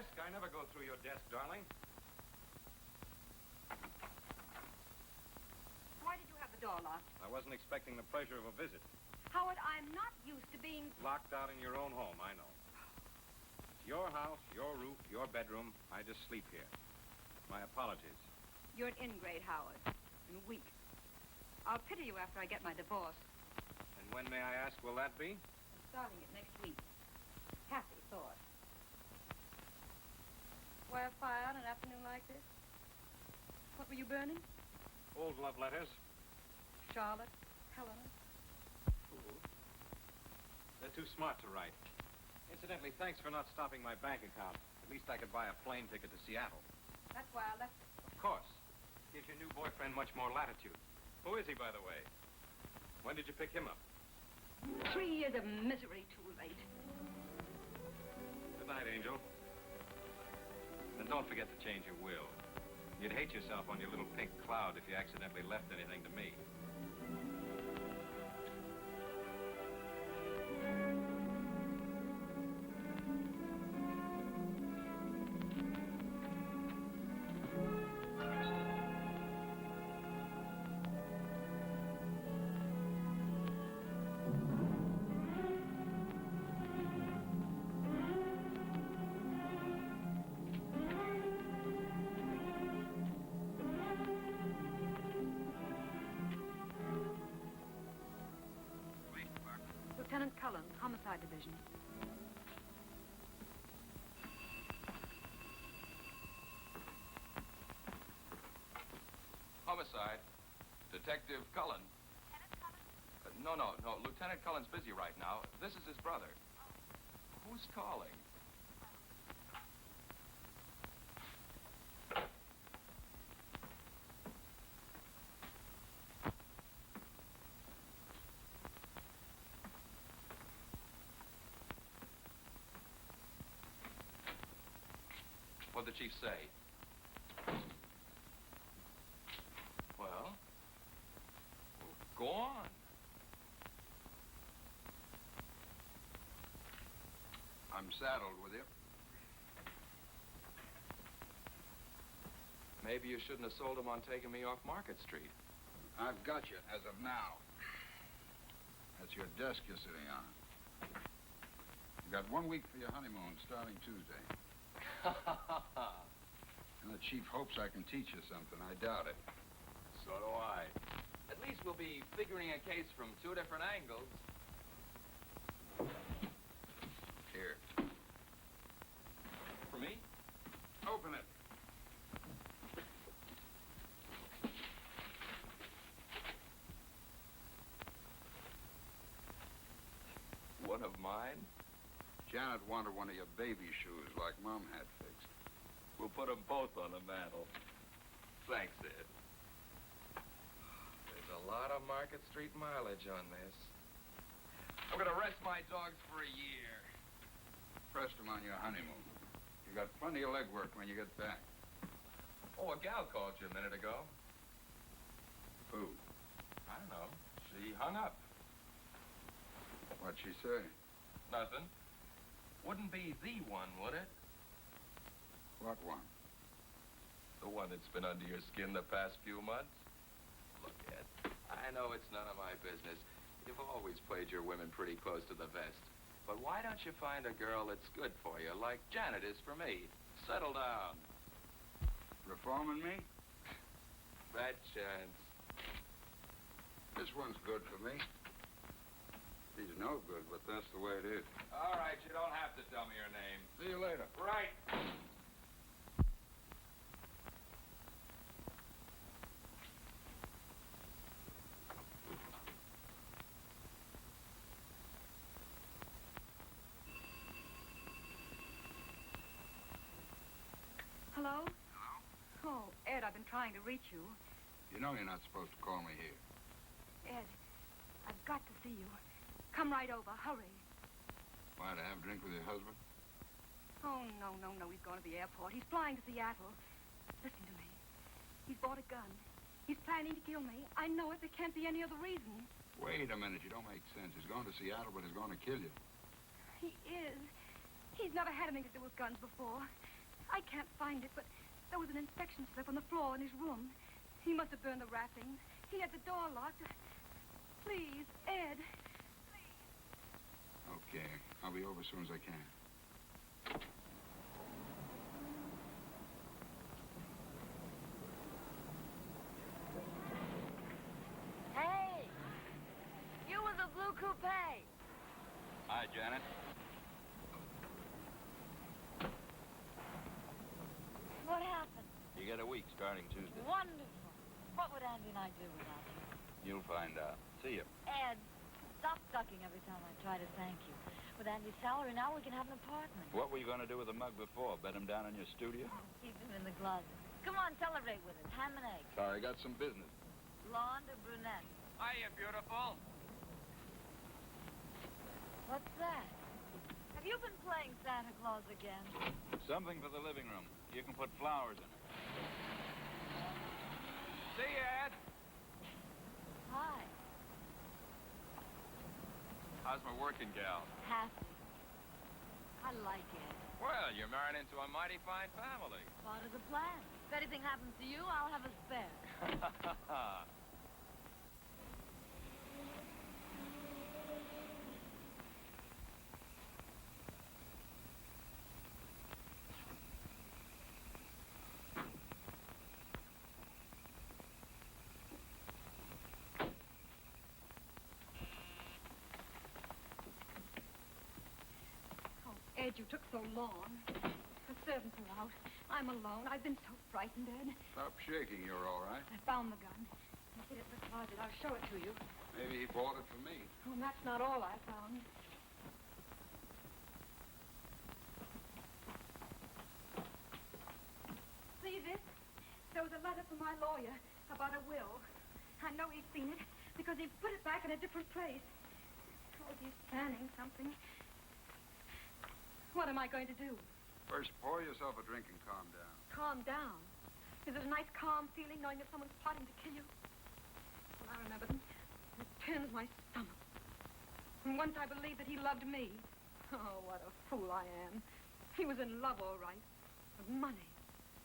desk? I never go through your desk, darling. Why did you have the door locked? I wasn't expecting the pleasure of a visit. Howard, I'm not used to being... Locked out in your own home, I know. It's your house, your roof, your bedroom. I just sleep here. My apologies. You're an ingrate, Howard, and weak. I'll pity you after I get my divorce. And when, may I ask, will that be? I'm starting it next week. Happy thought. Why a fire on an afternoon like this? What were you burning? Old love letters. Charlotte, Helena. Fool. They're too smart to write. Incidentally, thanks for not stopping my bank account. At least I could buy a plane ticket to Seattle. That's why I left it. Of course. Gives your new boyfriend much more latitude. Who is he, by the way? When did you pick him up? 3 years of misery too late. Good night, Angel. And don't forget to change your will. You'd hate yourself on your little pink cloud if you accidentally left anything to me. Lieutenant Cullen, Homicide Division. Homicide. Detective Cullen. Lieutenant Cullen? No. Lieutenant Cullen's busy right now. This is his brother. Who's calling? What'd the chief say? Well, go on. I'm saddled with you. Maybe you shouldn't have sold him on taking me off Market Street. I've got you as of now. That's your desk you're sitting on. You've got 1 week for your honeymoon, starting Tuesday. And the chief hopes I can teach you something. I doubt it. So do I. At least we'll be figuring a case from 2 different angles. Here. For me? Open it. One of mine? Janet wanted one of your baby shoes like Mom had fixed. We'll put them both on the mantel. Thanks, Ed. There's a lot of Market Street mileage on this. I'm gonna rest my dogs for a year. Rest them on your honeymoon. You got plenty of legwork when you get back. Oh, a gal called you a minute ago. Who? I don't know. She hung up. What'd she say? Nothing. Wouldn't be the one, would it? What one? The one that's been under your skin the past few months? Look, Ed, I know it's none of my business. You've always played your women pretty close to the vest. But why don't you find a girl that's good for you, like Janet is for me? Settle down. Reforming me? That chance. This one's good for me. She's no good, but that's the way it is. All right, you don't have to tell me your name. See you later. Right. Hello? Oh, Ed, I've been trying to reach you. You know you're not supposed to call me here. Ed, I've got to see you. Come right over. Hurry. Why, to have a drink with your husband? Oh, no. He's going to the airport. He's flying to Seattle. Listen to me. He's bought a gun. He's planning to kill me. I know it. There can't be any other reason. Wait a minute. You don't make sense. He's going to Seattle, but he's going to kill you. He is. He's never had anything to do with guns before. find it, but there was an inspection slip on the floor in his room. He must have burned the wrappings. He had the door locked. Please, Ed. Okay. I'll be over as soon as I can. Hey! You with the blue coupe. Hi, Janet. What happened? You get a week starting Tuesday. Wonderful. What would Andy and I do without you? You'll find out. See you. Ed, stop ducking every time I try to thank you. With Andy's salary, now we can have an apartment. What were you going to do with the mug before? Bet him down in your studio? Keep him in the closet. Come on, celebrate with us. Ham and eggs. Sorry, I got some business. Blonde or brunette? Hiya, beautiful. What's that? Have you been playing Santa Claus again? Something for the living room. You can put flowers in it. See you, Ed. Hi. How's my working gal? Happy. I like it. Well, you're married into a mighty fine family. Part of the plan. If anything happens to you, I'll have a spare. Oh, Ed, you took so long. The servants are out. I'm alone. I've been so frightened, Ed. Stop shaking. You're all right. I found the gun. I hid it in the closet. I'll show it to you. Maybe he bought it for me. Oh, and that's not all I found. See this? There was a letter from my lawyer about a will. I know he's seen it because he put it back in a different place. Oh, he's planning something. What am I going to do? First, pour yourself a drink and calm down. Calm down. Is it a nice, calm feeling knowing that someone's plotting to kill you? When I remember them, it turns my stomach. And once I believed that he loved me. Oh, what a fool I am. He was in love, all right. With money.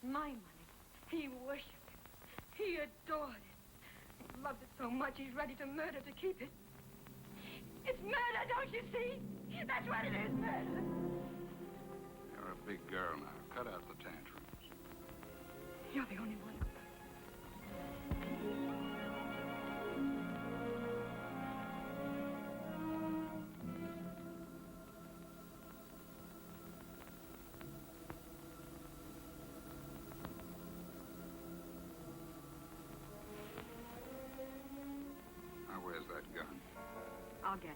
My money. He worshipped it. He adored it. He loved it so much he's ready to murder to keep it. It's murder, don't you see? That's what it is, murder. You're a big girl now. Cut out the tantrums. You're the only one. Now, where's that gun? I'll get it.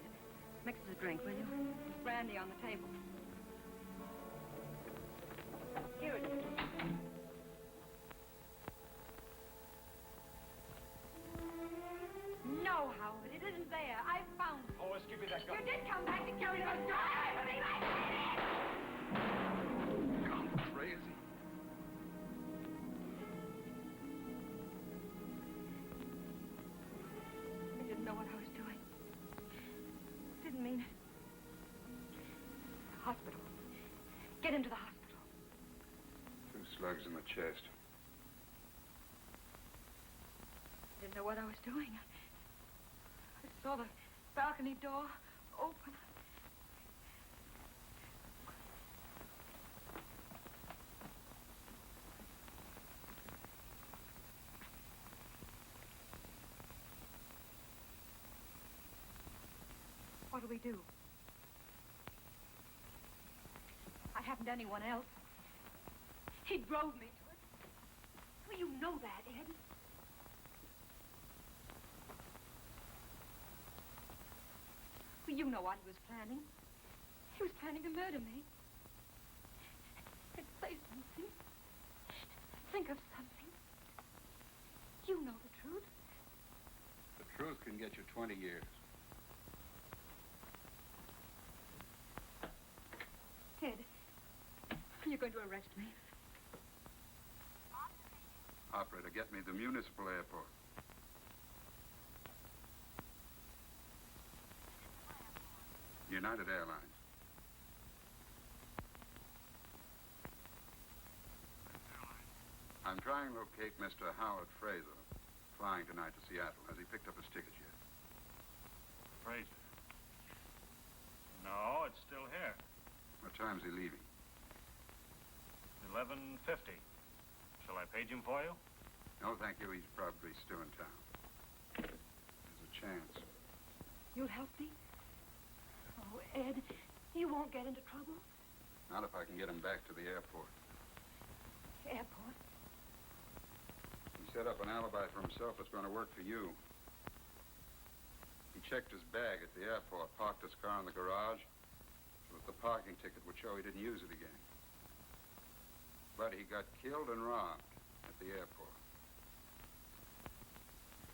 Mix us a drink, will you? There's brandy on the table. Here it is. No, Howard, it isn't there. I found it. Lois, give me that gun. You did come back to kill me, but die for me like Gone crazy. I didn't know what I was doing. Didn't mean it. Hospital. Get him to the hospital. 2 slugs in the chest. Didn't know what I was doing. I saw the balcony door open. What do we do? I haven't anyone else. He drove me to it. Well, you know that, Ed. Well, you know what he was planning. He was planning to murder me. And say something. Think of something. You know the truth. The truth can get you 20 years. Ed, you're going to arrest me. Operator, get me the municipal airport. United Airlines. I'm trying to locate Mr. Howard Frazer, flying tonight to Seattle. Has he picked up his ticket yet? Frazer? No, it's still here. What time's he leaving? 11:50. Shall I page him for you? No, thank you. He's probably still in town. There's a chance. You'll help me? Oh, Ed, you won't get into trouble. Not if I can get him back to the airport. Airport? He set up an alibi for himself that's going to work for you. He checked his bag at the airport, parked his car in the garage, so that the parking ticket would show he didn't use it again. But he got killed and robbed at the airport.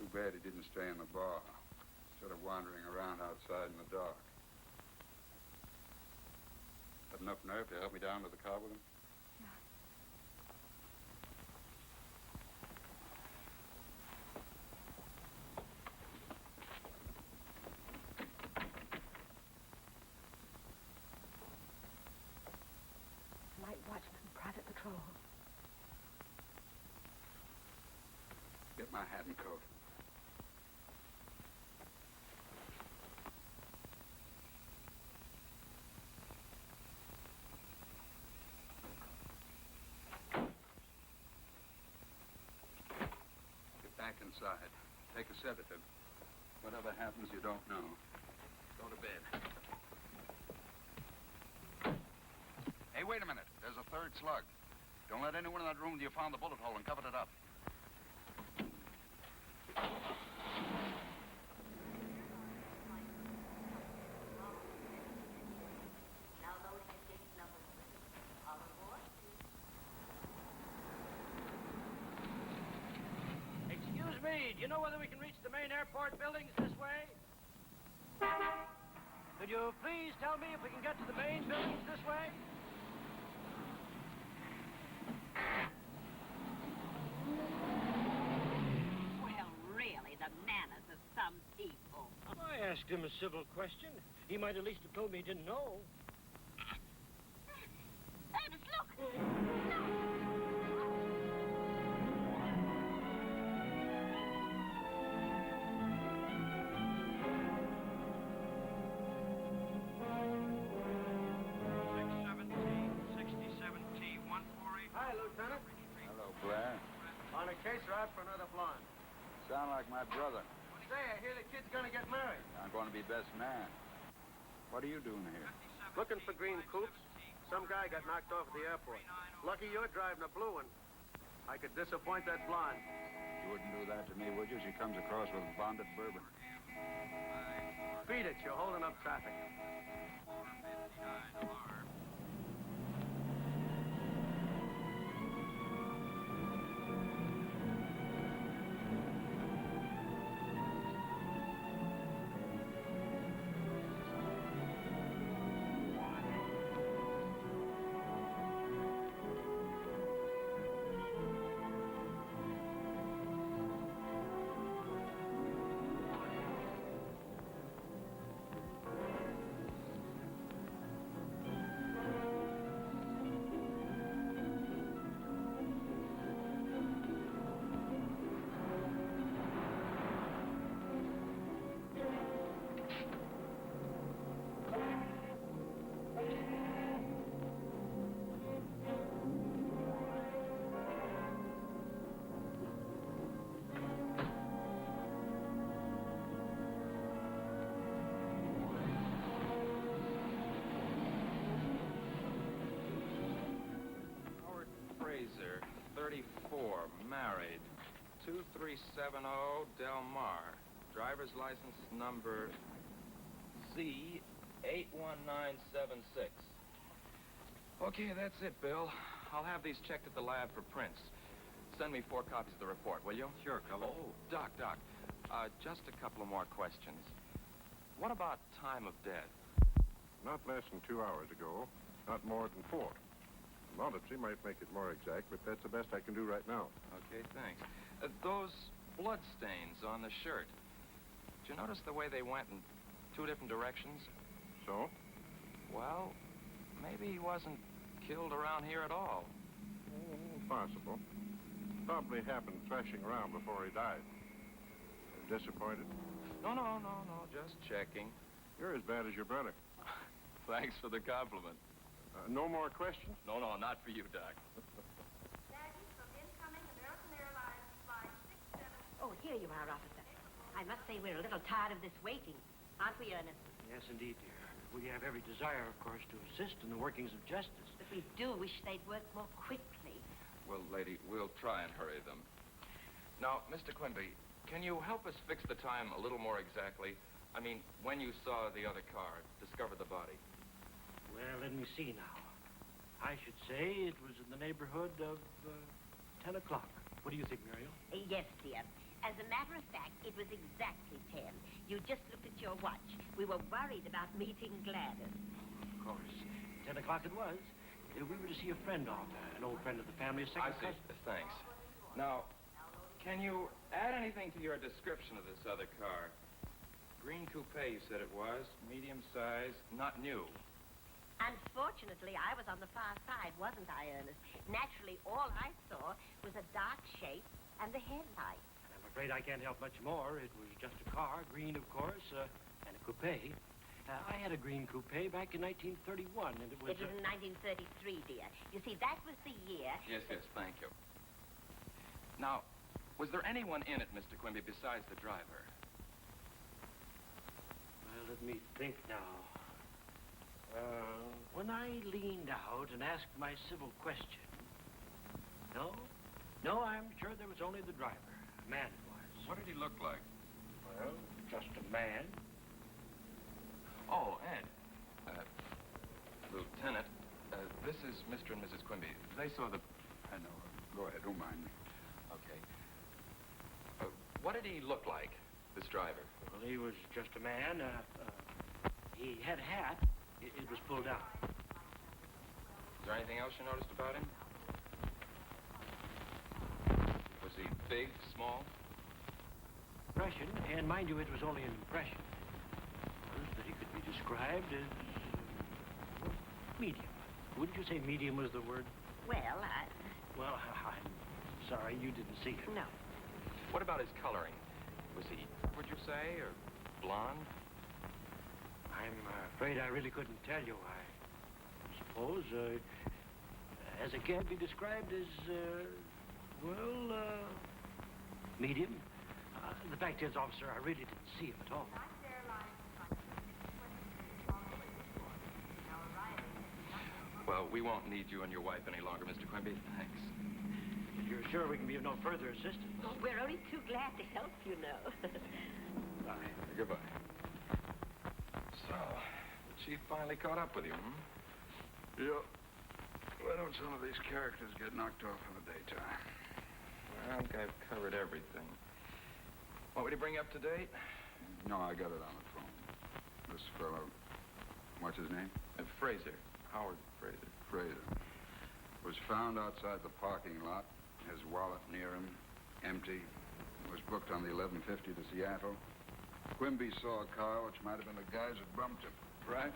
Too bad he didn't stay in the bar, instead of wandering around outside in the dark. Have enough nerve to help me down to the car with him? Night watchman, private patrol. Get my hat and coat. Get back inside. Take a sedative. Whatever happens, you don't know. Go to bed. Hey, wait a minute. There's a third slug. Don't let anyone in that room till you found the bullet hole and covered it up. Excuse me, do you know whether we can reach the main airport buildings this way? Could you please tell me if we can get to the main buildings this way? Well, really, the manners of some people. I asked him a civil question. He might at least have told me he didn't know. Ernest, look! Hi, Lieutenant. Hello, Blair. On a case ride for another blonde. Sound like my brother. Say, I hear the kid's gonna get married. I'm going to be best man. What are you doing here? Looking for green coupes. Some guy got knocked off at the airport. Lucky you're driving a blue one. I could disappoint that blonde. You wouldn't do that to me, would you? She comes across with bonded bourbon. Beat it, you're holding up traffic. Frazer, 34, married, 2370 Del Mar, driver's license number Z81976. Okay, that's it, Bill. I'll have these checked at the lab for prints. Send me 4 copies of the report, will you? Sure, Cullen. Oh, Doc, just a couple of more questions. What about time of death? Not less than 2 hours ago, not more than 4. An autopsy might make it more exact, but that's the best I can do right now. Okay, thanks. Those blood stains on the shirt. Did you notice the way they went in 2 different directions? So? Well, maybe he wasn't killed around here at all. Possible. probably happened thrashing around before he died. Disappointed? No, just checking. You're as bad as your brother. Thanks for the compliment. No more questions? No, not for you, Doc. Oh, here you are, officer. I must say we're a little tired of this waiting. Aren't we, Ernest? Yes, indeed, dear. We have every desire, of course, to assist in the workings of justice. But we do wish they'd work more quickly. Well, lady, we'll try and hurry them. Now, Mr. Quimby, can you help us fix the time a little more exactly? I mean, when you saw the other car, discovered the body. Well, let me see now. I should say it was in the neighborhood of 10 o'clock. What do you think, Muriel? Yes, dear. As a matter of fact, it was exactly 10. You just looked at your watch. We were worried about meeting Gladys. Of course. 10 o'clock it was. We were to see a friend of, an old friend of the family, a second cousin. Thanks. Now, can you add anything to your description of this other car? Green coupe, you said it was. Medium size, not new. Unfortunately, I was on the far side, wasn't I, Ernest? Naturally, all I saw was a dark shape and the headlight. And I'm afraid I can't help much more. It was just a car, green, of course, and a coupe. I had a green coupe back in 1931, and it was... It was in 1933, dear. You see, that was the year... Yes, thank you. Now, was there anyone in it, Mr. Quimby, besides the driver? Well, let me think now. When I leaned out and asked my civil question... No, I'm sure there was only the driver. A man it was. What did he look like? Well, just a man. Oh, Ed. Lieutenant, this is Mr. and Mrs. Quimby. They saw the... I know. Go ahead. Don't mind me. Okay. What did he look like, this driver? Well, he was just a man. He had a hat. It was pulled down. Is there anything else you noticed about him? Was he big, small? Impression, and mind you, it was only an impression, was that he could be described as medium. Wouldn't you say medium was the word? Well, Well, I'm sorry you didn't see him. No. What about his coloring? Was he, would you say, or blonde? I'm afraid I really couldn't tell you. I suppose, as a can be described as, medium. The fact is, officer, I really didn't see him at all. Well, we won't need you and your wife any longer, Mr. Quimby. Thanks. You're sure we can be of no further assistance? Oh, we're only too glad to help, you know. Bye. Goodbye. So, the chief finally caught up with you, hmm? Yep. Why don't some of these characters get knocked off in the daytime? Well, I think I've covered everything. Want me to bring you up to date? No, I got it on the phone. This fellow, what's his name? Frazer. Howard Frazer. Frazer. Was found outside the parking lot. His wallet near him, empty. Was booked on the 11:50 to Seattle. Quimby saw a car, which might have been the guys that bumped him. Right?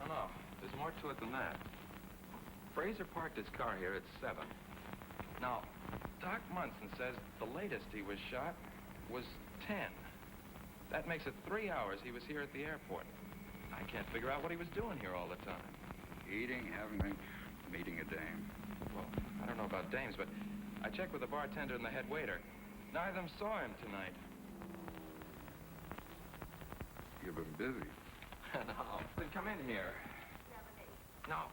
No. There's more to it than that. Frazer parked his car here at 7. Now, Doc Munson says the latest he was shot was 10. That makes it 3 hours he was here at the airport. I can't figure out what he was doing here all the time. Eating, having, meeting a dame. Well, I don't know about dames, but I checked with the bartender and the head waiter. Neither of them saw him tonight. You've been busy. No. Then come in here. No.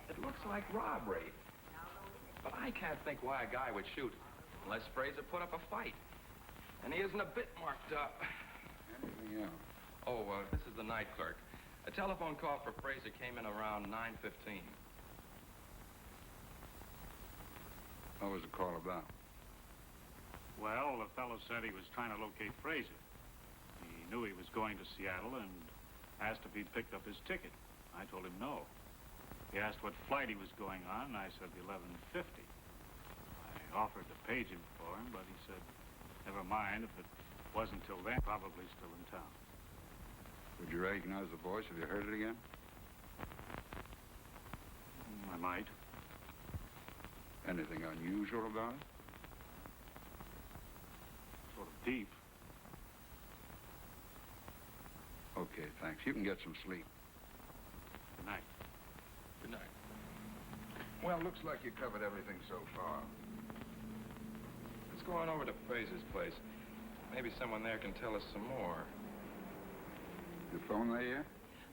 It looks like robbery. But I can't think why a guy would shoot unless Frazer put up a fight. And he isn't a bit marked up. Anything else? Oh, this is the night clerk. A telephone call for Frazer came in around 9:15. What was the call about? Well, the fellow said he was trying to locate Frazer. He knew he was going to Seattle and asked if he'd picked up his ticket. I told him no. He asked what flight he was going on, and I said the 11:50. I offered to page him for him, but he said, never mind, if it wasn't till then, probably still in town. Would you recognize the voice? Have you heard it again? I might. Anything unusual about it? sort of deep. Okay, thanks. You can get some sleep. Good night. Good night. Well, looks like you covered everything so far. Let's go on over to Frazer's place. Maybe someone there can tell us some more. Your phone there yet?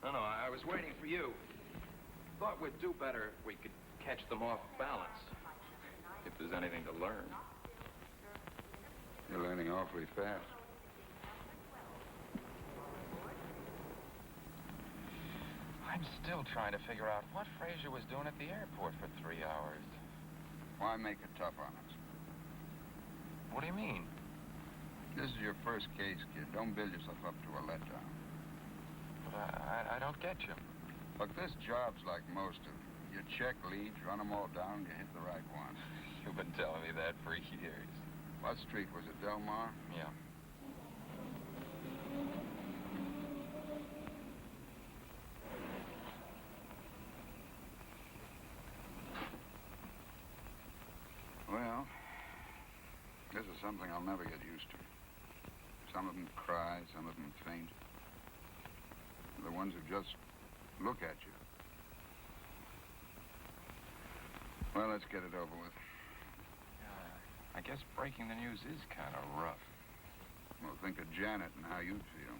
No, I was waiting for you. Thought we'd do better if we could catch them off balance. If there's anything to learn. You're learning awfully fast. I'm still trying to figure out what Frazer was doing at the airport for 3 hours. Why make it tough on us? What do you mean? This is your first case, kid. Don't build yourself up to a letdown. But I don't get you. Look, this job's like most of them. You check leads, run them all down, you hit the right one. You've been telling me that for years. What street was it, Delmar? Yeah. Well, this is something I'll never get used to. Some of them cry, some of them faint. The ones who just look at you. Well, let's get it over with. I guess breaking the news is kind of rough. Well, think of Janet and how you'd feel.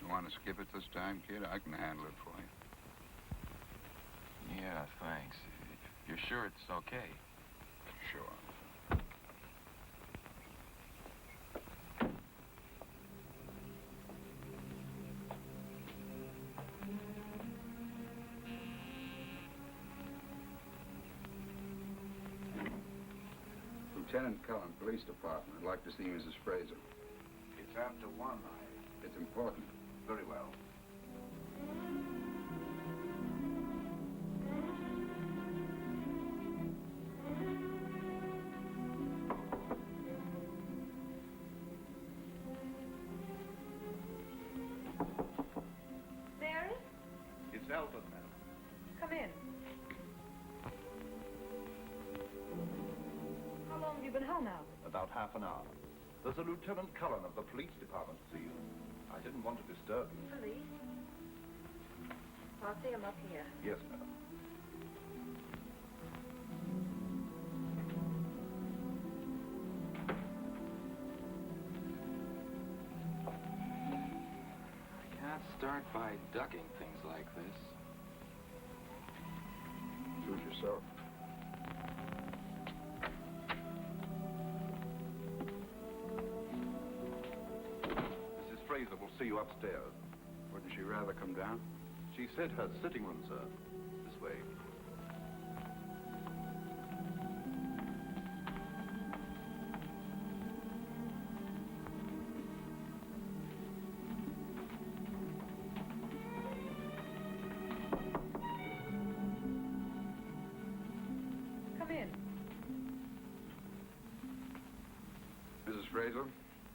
You want to skip it this time, kid? I can handle it for you. Yeah, thanks. You're sure it's okay? Sure. Lieutenant Cullen, Police Department. I'd like to see Mrs. Frazer. It's after 1. It's important. Very well. Mary? It's Elton, madam. Come in. How long have you been home now? About half an hour. There's a Lieutenant Cullen of the police department to see you. I didn't want to disturb you. Police? I'll see him up here. Yes, madam. I can't start by ducking things like this. Suit yourself. Mrs. Frazer will see you upstairs. Wouldn't she rather come down? She said her sitting room, sir. This way. Come in. Mrs. Frazer,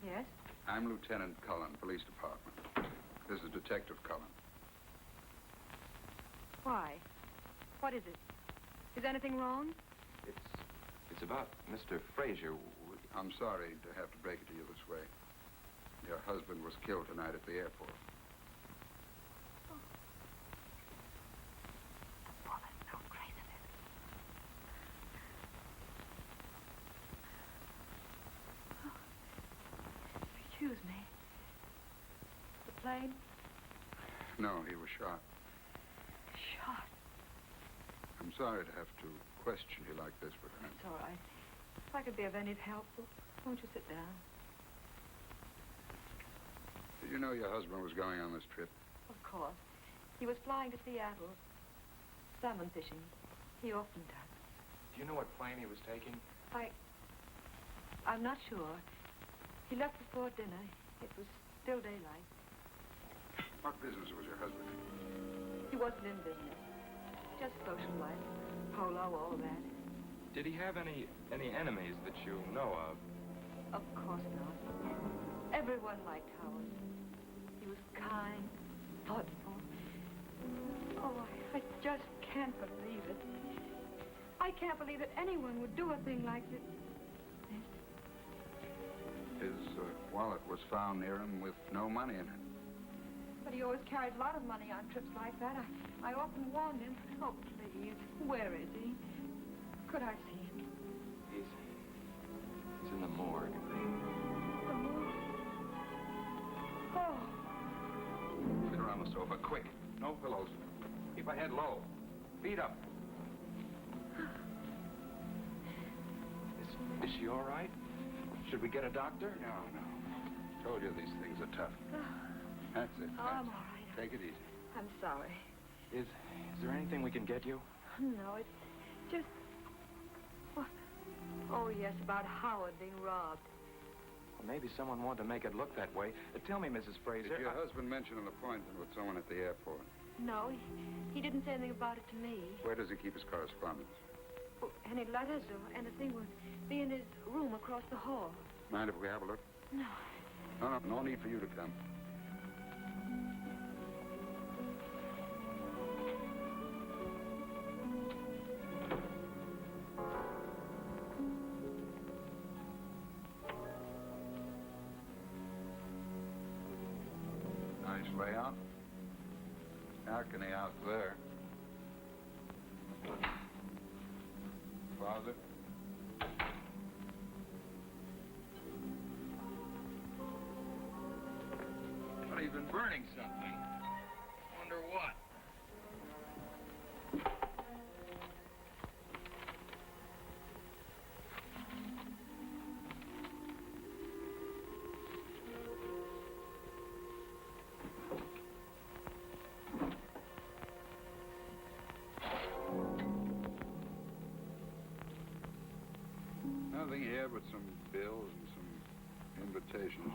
Yes? I'm Lieutenant Cullen, Police Department. This is Detective Cullen. Why? What is it? Is anything wrong? It's about Mr. Frazer. I'm sorry to have to break it to you this way. Your husband was killed tonight at the airport. Excuse me. The plane? No, he was shot. Shot. I'm sorry to have to question you like this, but It's all right. If I could be of any help, won't you sit down? did you know your husband was going on this trip? Of course. He was flying to Seattle. Salmon fishing. He often does. Do you know what plane he was taking? I'm not sure. He left before dinner. It was still daylight. What business was your husband in? He wasn't in business. Just social life. Polo, all that. Did he have any enemies that you know of? Of course not. Everyone liked Howard. He was kind, thoughtful. Oh, I just can't believe it. I I can't believe that anyone would do a thing like this. His wallet was found near him with no money in it. But he always carries a lot of money on trips like that. I often warned him. Oh, please. Where is he? Could I see him? He's in the morgue. The moon. Oh. Sit around the sofa, quick. No pillows. Keep a head low. Feet up. Is she all right? Should we get a doctor? No. Told you these things are tough. That's it. Oh, I'm all right. Take it easy. I'm sorry. Is there anything we can get you? No, it's just... Oh, yes, about Howard being robbed. Well, maybe someone wanted to make it look that way. Tell me, Mrs. Frazer. Did your husband mention an appointment with someone at the airport? No, he didn't say anything about it to me. Where does he keep his correspondence? Oh, any letters or anything would be in his room across the hall. Mind if we have a look? No. No need for you to come. Nice layout. Balcony out there. Father? Well, he's been burning something. Wonder what? Nothing here but some bills and some invitations.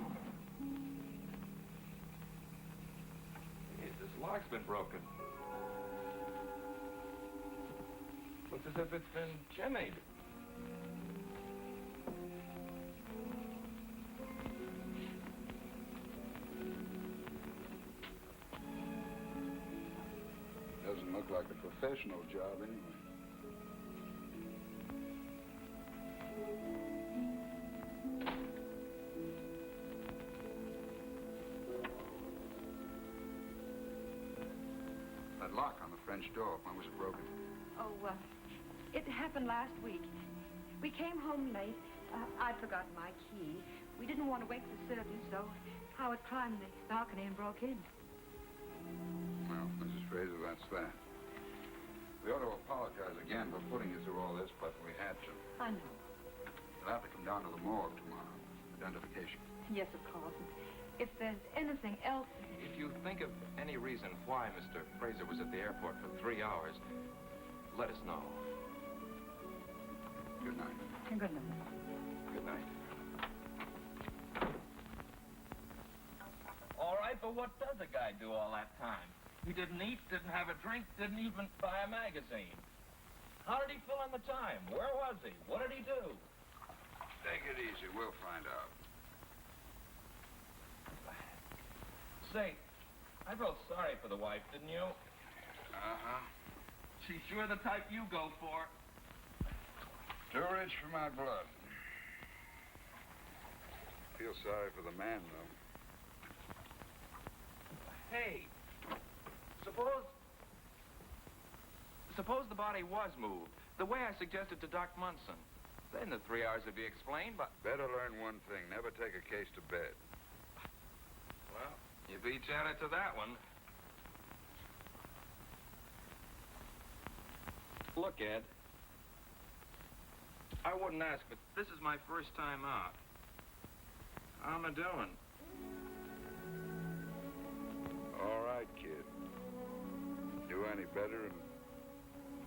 This lock's been broken. Looks as if it's been jimmied. Doesn't look like a professional job anyway. That lock on the French door, when was it broken? Oh, it happened last week. We came home late. I'd forgotten my key. We didn't want to wake the servants, so Howard climbed the balcony and broke in. Well, Mrs. Frazer, that's that. We ought to apologize again for putting you through all this, but we had to. I know. You'll have to come down to the morgue tomorrow. Identification. Yes, of course. If there's anything else... If you think of any reason why Mr. Frazer was at the airport for 3 hours, let us know. Good night. Good night. Good night. All right, but what does a guy do all that time? He didn't eat, didn't have a drink, didn't even buy a magazine. How did he fill in the time? Where was he? What did he do? Take it easy. We'll find out. Say, I felt sorry for the wife, didn't you? Uh-huh. She's sure the type you go for. Too rich for my blood. Feel sorry for the man, though. Hey, suppose the body was moved, the way I suggested to Doc Munson. Then the 3 hours would be explained, but... Better learn one thing. Never take a case to bed. Well, you beat Janet to that one. Look, Ed. I wouldn't ask, but this is my first time out. How am I doing? All right, kid. Do any better, and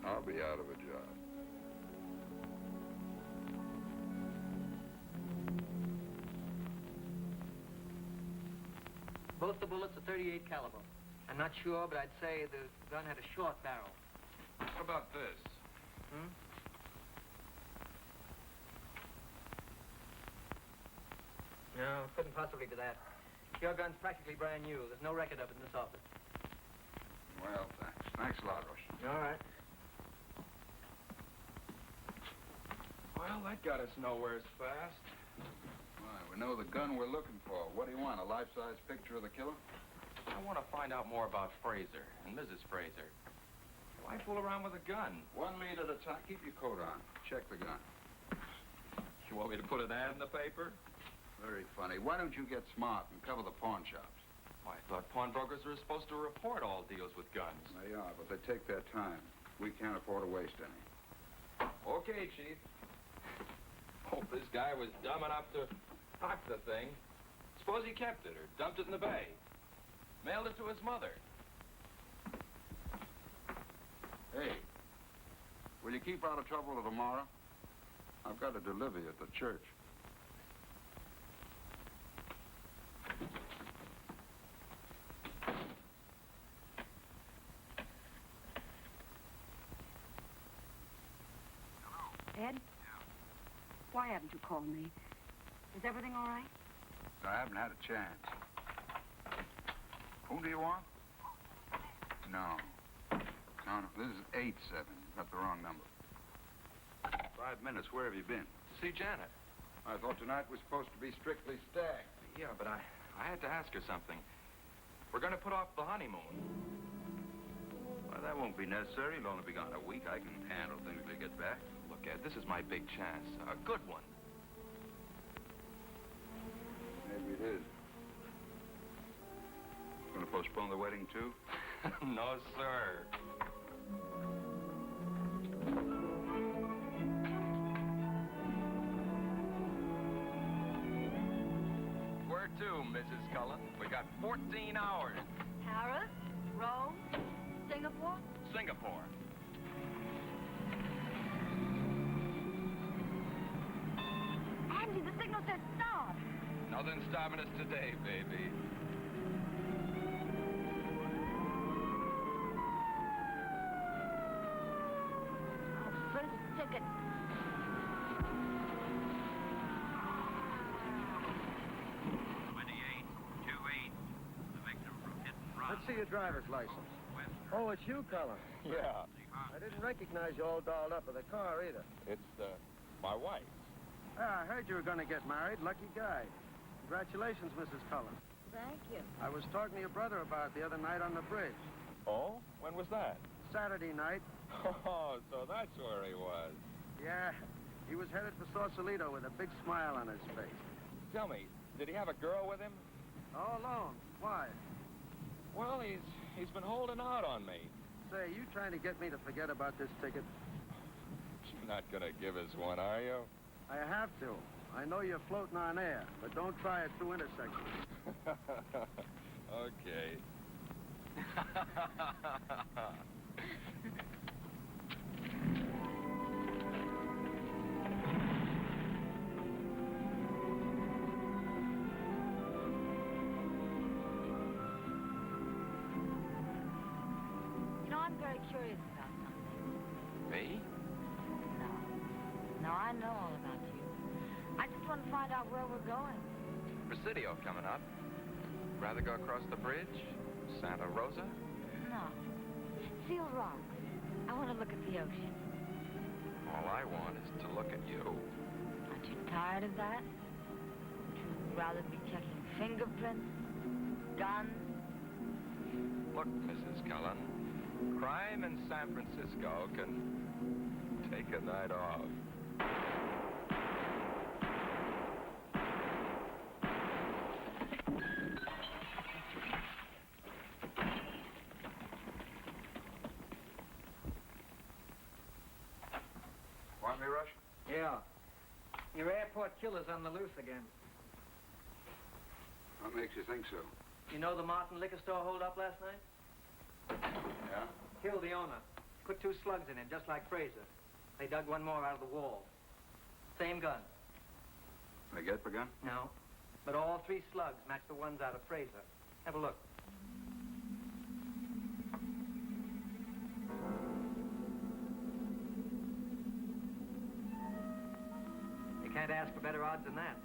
I'll be out of a job. Both the bullets are .38 caliber. I'm not sure, but I'd say the gun had a short barrel. What about this? Hmm? No, couldn't possibly be that. Your gun's practically brand new. There's no record of it in this office. Well, thanks. Thanks a lot, Rush. All right. Well, that got us nowhere fast. Why, we know the gun we're looking for. What do you want, a life-size picture of the killer? I want to find out more about Frazer and Mrs. Frazer. Why fool around with a gun? 1 lead at a time. Keep your coat on. Check the gun. You want me to put an ad in the paper? Very funny. Why don't you get smart and cover the pawn shops? Well, I thought pawnbrokers were supposed to report all deals with guns. They are, but they take their time. We can't afford to waste any. Okay, Chief. Hope this guy was dumb enough to pack the thing. Suppose he kept it or dumped it in the bay. Mailed it to his mother. Hey, will you keep out of trouble till tomorrow? I've got to deliver you at the church. Ed? Why haven't you called me? Is everything all right? I haven't had a chance. Who do you want? No. No, this is 87. You've got the wrong number. 5 minutes. Where have you been? To see Janet. I thought tonight was supposed to be strictly stag. Yeah, but I had to ask her something. We're going to put off the honeymoon. Well, that won't be necessary. You'll only be gone a week. I can handle things till you get back. Look, Ed, this is my big chance. A good one. Maybe it is. Going to postpone the wedding, too? No, sir. Where to, Mrs. Cullen? We got 14 hours. Paris, Rome, Singapore. Singapore. Andy, the signal says stop. Nothing's stopping us today, baby. First ticket. Let's see your driver's license. Oh, it's you, Cullen. Yeah. I didn't recognize you all dolled up with a car either. It's, my wife. Ah, I heard you were going to get married. Lucky guy. Congratulations, Mrs. Cullen. Thank you. I was talking to your brother about it the other night on the bridge. Oh? When was that? Saturday night. Oh, so that's where he was. Yeah, he was headed for Sausalito with a big smile on his face. Tell me, did he have a girl with him? All alone. Why? Well, he's been holding out on me. Say, you trying to get me to forget about this ticket? You're not gonna give us one, are you? I have to. I know you're floating on air, but don't try it through intersections. Okay. You know, I'm very curious about something. Me? No, I know all about you. I just want to find out where we're going. Presidio coming up. Rather go across the bridge? Santa Rosa? No. Seal Rock. I want to look at the ocean. All I want is to look at you. Aren't you tired of that? Would you rather be checking fingerprints? Guns? Look, Mrs. Cullen, crime in San Francisco can take a night off. Want me, Rush? Yeah. Your airport killer's on the loose again. What makes you think so? You know the Martin liquor store hold-up last night? Yeah? Killed the owner. Put 2 slugs in him, just like Frazer. They dug one more out of the wall. Same gun. They get the gun? No. But all 3 slugs match the ones out of Frazer. Have a look. You can't ask for better odds than that.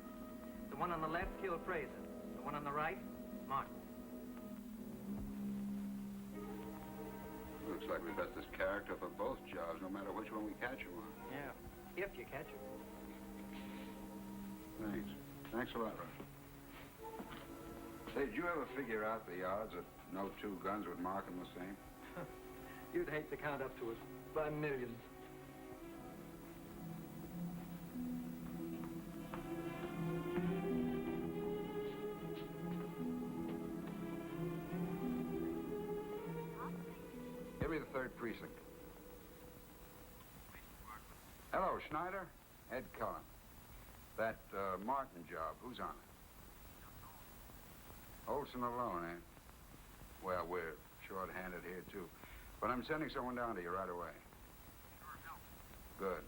The one on the left killed Frazer. The one on the right, Martin. Looks like we've got this character for both jobs, no matter which one we catch him on. Yeah. If you catch her. Thanks. Thanks a lot, Rush. Say, did you ever figure out the odds that no two guns would mark them the same? You'd hate to count up to it by millions. Give me the 3rd precinct. Hello, Schneider. Ed Cullen. That Martin job, who's on it? Olson alone, eh? Well, we're short-handed here, too. But I'm sending someone down to you right away. Good.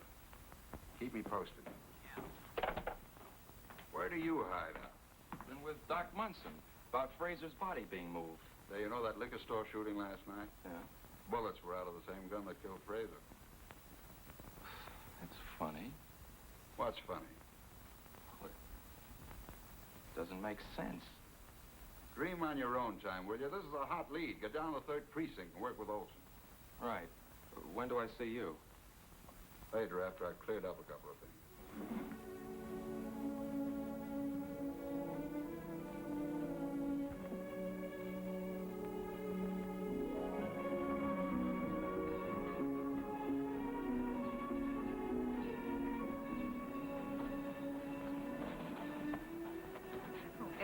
Keep me posted. Where do you hide out? Been with Doc Munson about Frazer's body being moved. Say, you know that liquor store shooting last night? Yeah. Bullets were out of the same gun that killed Frazer. That's funny. What's funny? Well, it doesn't make sense. Dream on your own time, will you? This is a hot lead. Get down to the 3rd precinct and work with Olson. Right. When do I see you? Later, after I've cleared up a couple of things.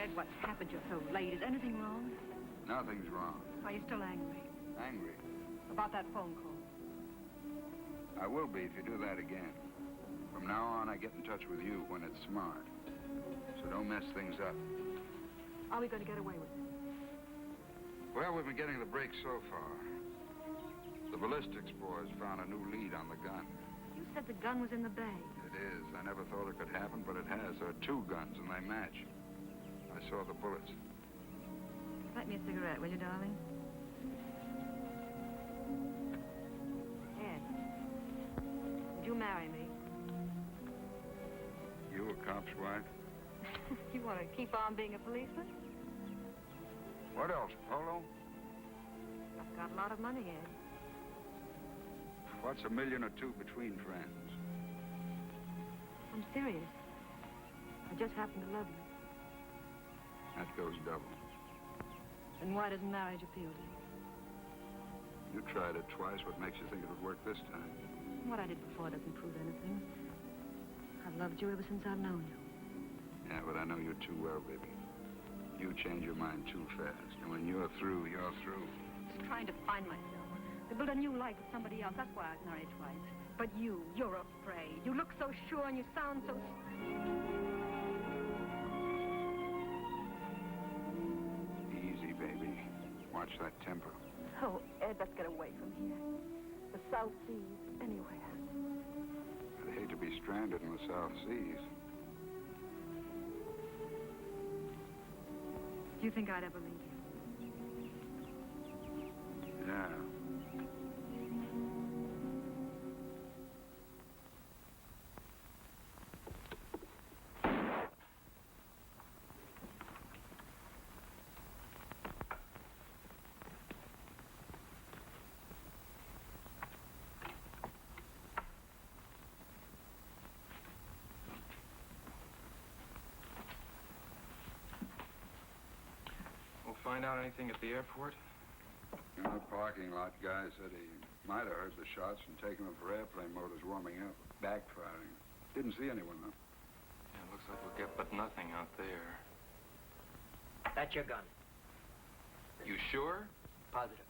Ed, what's happened? You're so late. Is anything wrong? Nothing's wrong. Are you still angry? Angry? About that phone call? I will be if you do that again. From now on, I get in touch with you when it's smart. So don't mess things up. Are we going to get away with it? Well, we've been getting the break so far. The ballistics boys found a new lead on the gun. You said the gun was in the bag. It is. I never thought it could happen, but it has. There are 2 guns, and they match. I saw the bullets. Light me a cigarette, will you, darling? Ed, would you marry me? You a cop's wife? You want to keep on being a policeman? What else, Polo? I've got a lot of money, Ed. What's $1 million or 2 between friends? I'm serious. I just happen to love you. That goes double. Then why doesn't marriage appeal to you? You tried it twice. What makes you think it would work this time? What I did before doesn't prove anything. I've loved you ever since I've known you. Yeah, but I know you too well, baby. You change your mind too fast. And when you're through, you're through. Just trying to find myself. To build a new life with somebody else. That's why I was married twice. But you're afraid. You look so sure and you sound so... Easy, baby. Watch that temper. Oh, Ed, let's get away from here. The South Seas, anywhere. I'd hate to be stranded in the South Seas. Do you think I'd ever leave you? Yeah. Find out anything at the airport? In the parking lot, guy said he might have heard the shots and taken them for airplane motors warming up, backfiring. Didn't see anyone, though. Yeah, looks like we'll get but nothing out there. That's your gun. You sure? Positive.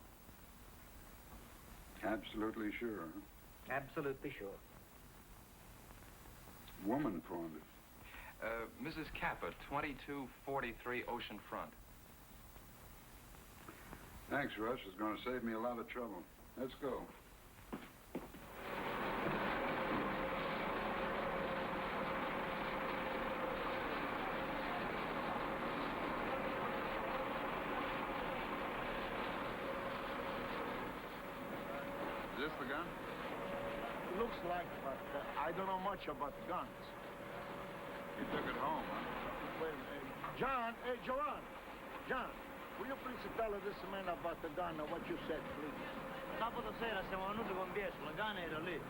Absolutely sure, huh? Absolutely sure. Woman pawned it. Mrs. Kappa, 2243 Ocean Front. Thanks, Russ. It's going to save me a lot of trouble. Let's go. Is this the gun? It looks like, but I don't know much about the guns. You took it home, huh? Wait a minute. John, Joanne. John, will you please tell this man about the gun and what you said, please? Sabato sera siamo venuti con Biesco, la gana era lì.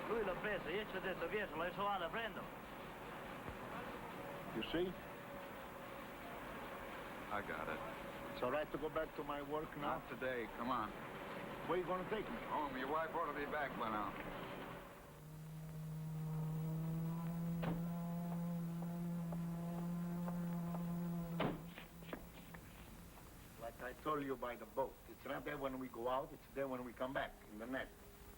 Lui l'ha preso, io ci ho detto via, se l'hai trovata, prendo. You see? I got it. It's all right to go back to my work now? Not today. Come on. Where you going to take me? Home. Your wife ought to be back by now. Like I told you by the boat. It's not there when we go out. It's there when we come back, in the net.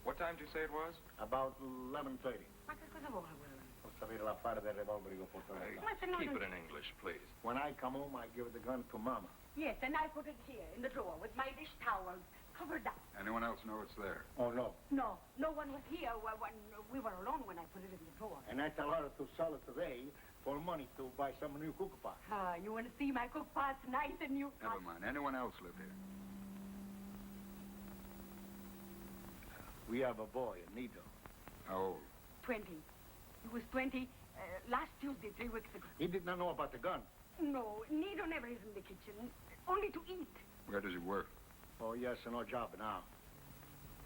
What time did you say it was? About 11:30. Ma che cosa vuole, Will? Posso avere l'affare del revolver che ho portato là. Keep it in English, please. When I come home, I give the gun to Mama. Yes, and I put it here in the drawer with my dish towels covered up. Anyone else know it's there? Oh, no. No, no one was here when we were alone when I put it in the drawer. And I tell her to sell it today for money to buy some new cook pot. You want to see my cook pots, nice and new? Never mind. Anyone else live here? We have a boy, Nito. How old? 20. He was 20 last Tuesday, 3 weeks ago. He did not know about the gun. No, Nido never is in the kitchen, only to eat. Where does he work? Oh, yes, no job now.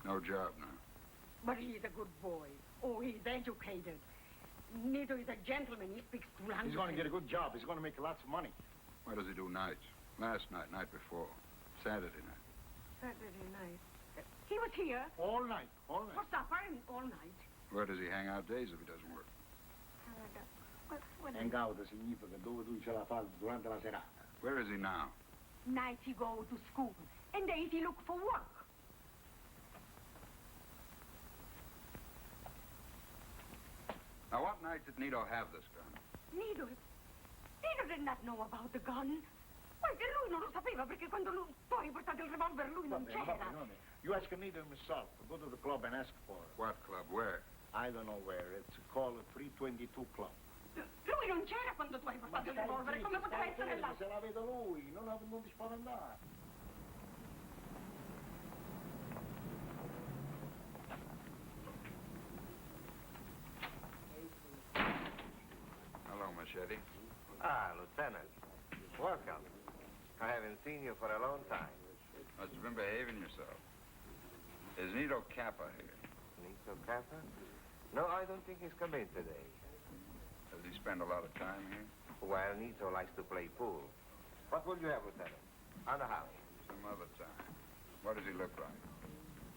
No job now. But he's a good boy. Oh, he's educated. Nido is a gentleman. He speaks two languages. He's going to get a good job. He's going to make lots of money. Where does he do nights? Last night, night before. Saturday night. Saturday night. He was here. All night, all night. For supper and all night. Where does he hang out days if he doesn't work? What Hang out significa dove lui ce la fa durante la serata. Where is he now? Nights he go to school, and days he look for work. Now, what night did Nito have this gun? Nido did not know about the gun. Perché lui non lo sapeva, perché quando tu hai portato il revolver lui non c'era. You ask Nito himself. Go to the club and ask for it. What club? Where? I don't know where. It's called a 322 Club. Lui non c'era quando tu hai portato il revolver, come poteva essere là? Se la vedo lui, non ti spaventare. Hello, Machete. Ah, Lieutenant. Welcome. I haven't seen you for a long time. Must have been behaving yourself. Is Nito Kappa here? Nito Kappa? No, I don't think he's come in today. Does he spend a lot of time here? Well, Nito likes to play pool. What will you have, Lieutenant? On the house? Some other time. What does he look like?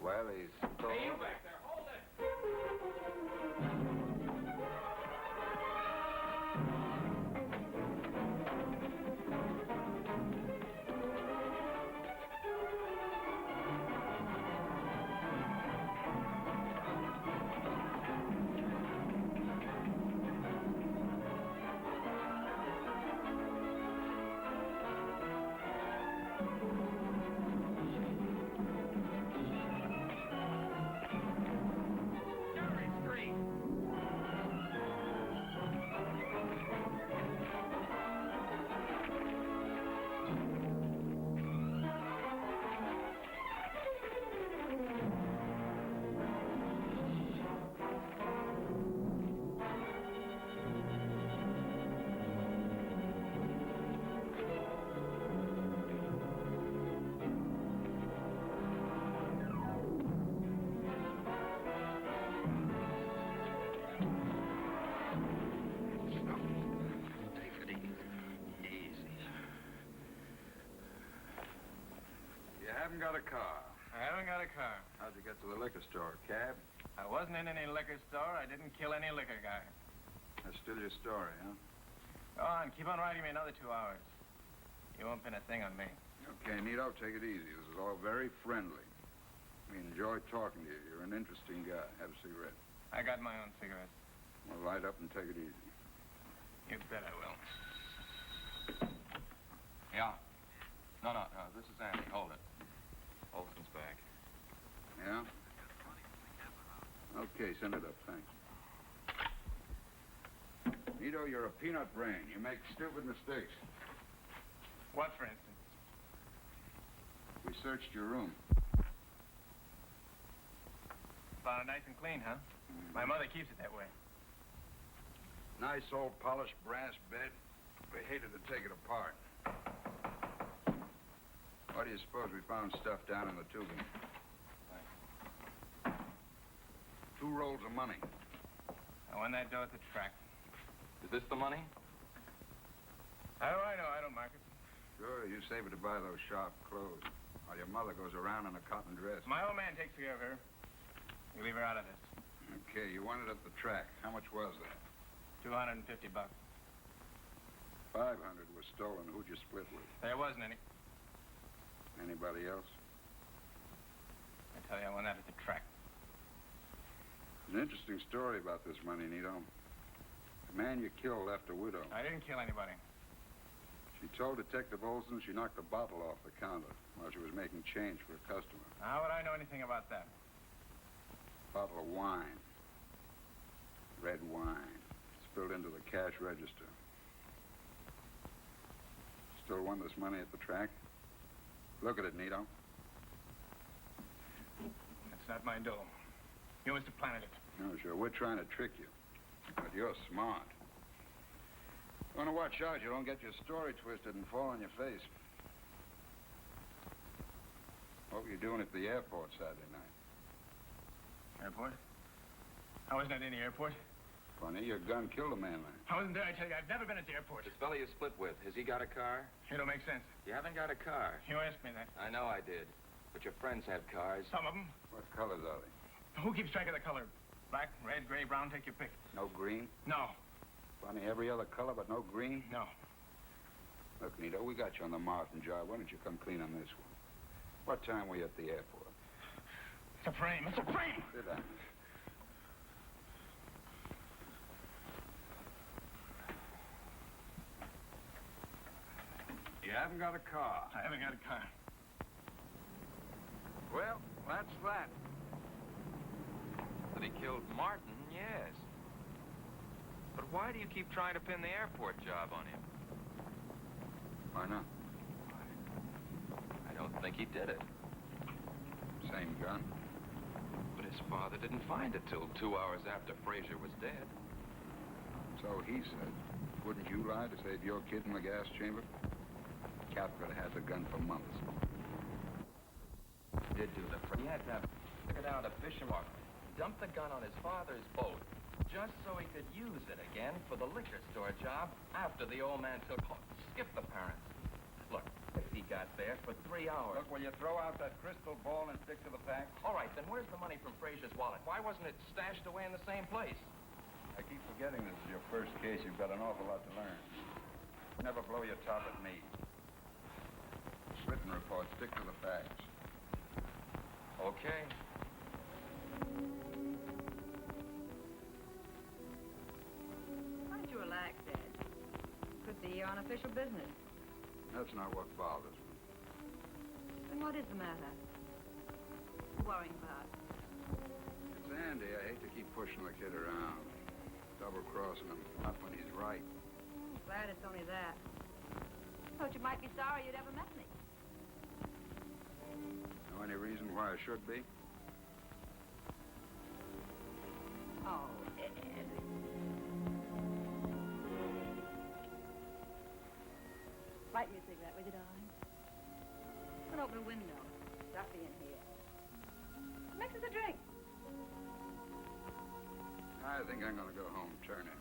Well, he's tall. Hey, you back there, hold it! Haven't got a car. I haven't got a car. How'd you get to the liquor store? Cab? I wasn't in any liquor store. I didn't kill any liquor guy. That's still your story, huh? Go on, keep on writing me another 2 hours. You won't pin a thing on me. Okay, Nito, take it easy. This is all very friendly. We enjoy talking to you. You're an interesting guy. Have a cigarette. I got my own cigarettes. Well, light up and take it easy. You bet I will. Yeah. No, this is Andy. Hold it. Olson's back. Yeah? Okay, send it up, thanks. Nito, you're a peanut brain. You make stupid mistakes. What, for instance? We searched your room. Found it nice and clean, huh? My mother keeps it that way. Nice old polished brass bed. We hated to take it apart. Why do you suppose we found stuff down in the tubing? 2 rolls of money. I won that dough at the track. Is this the money? How do I know? I don't mark it. Sure, you save it to buy those sharp clothes. While your mother goes around in a cotton dress. My old man takes care of her. You leave her out of this. Okay, you won it at the track. How much was that? $250. 500 was stolen. Who'd you split with? There wasn't any. Anybody else? I tell you, I won that at the track. There's an interesting story about this money, Nito. The man you killed left a widow. I didn't kill anybody. She told Detective Olson she knocked a bottle off the counter while she was making change for a customer. How would I know anything about that? Bottle of wine. Red wine. Spilled into the cash register. Still won this money at the track? Look at it, Nito. That's not my dough. You must have planted it. No, sure. We're trying to trick you. But you're smart. You want to watch out you don't get your story twisted and fall on your face. What were you doing at the airport Saturday night? Airport? I wasn't at any airport. Funny, your gun killed a man there. I wasn't there, I tell you. I've never been at the airport. This fella you split with, has he got a car? It don't make sense. You haven't got a car. You asked me that. I know I did. But your friends have cars. Some of them. What colors are they? Who keeps track of the color? Black, red, gray, brown, take your pick. No green? No. Funny, every other color but no green? No. Look, Nito, we got you on the Martin job. Why don't you come clean on this one? What time were you at the airport? It's a frame. It's a frame! Sit down. You haven't got a car. I haven't got a car. Well, that's that. That he killed Martin, yes. But why do you keep trying to pin the airport job on him? Why not? I don't think he did it. Same gun. But his father didn't find it till 2 hours after Frazer was dead. So he said. Wouldn't you lie to save your kid in the gas chamber? Cap could have had the gun for months. He did do the frame. He had to have took it out to Fishermark, dumped the gun on his father's boat, just so he could use it again for the liquor store job after the old man took off. Skip the parents. Look, if he got there for 3 hours. Look, will you throw out that crystal ball and stick to the facts? All right, then where's the money from Frazer's wallet? Why wasn't it stashed away in the same place? I keep forgetting this is your first case. You've got an awful lot to learn. Never blow your top at me. Written report. Stick to the facts. Okay. Why don't you relax, Ed? Could be your unofficial business. That's not what bothers me. Then what is the matter? Worrying about? It's Andy. I hate to keep pushing the kid around. Double-crossing him. Not when he's right. Glad it's only that. Thought you might be sorry you'd ever met me. Know any reason why I should be? Oh, Ed. Light me a cigarette, will you, darling? An open window. Stuffy in here. Mix us a drink. I think I'm going to go home. Turn in.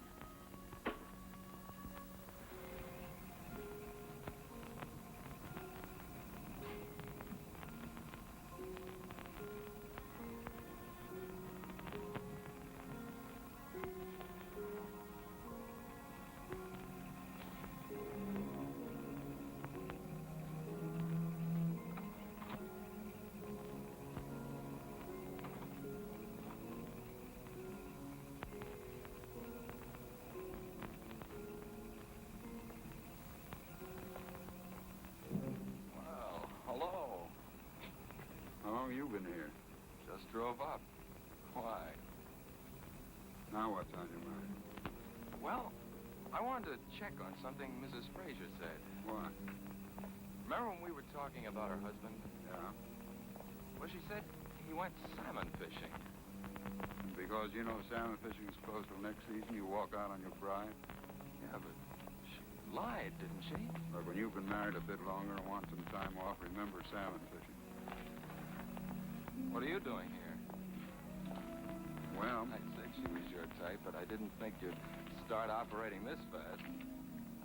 You been here? Just drove up. Why? Now what's on your mind? Well, I wanted to check on something Mrs. Frazer said. What? Remember when we were talking about her husband? Yeah. Well, she said he went salmon fishing. Because you know salmon fishing is closed till next season, you walk out on your bride? Yeah, but she lied, didn't she? But when you've been married a bit longer and want some time off, remember salmon fishing. What are you doing here? Well, airtight, but I didn't think you'd start operating this fast.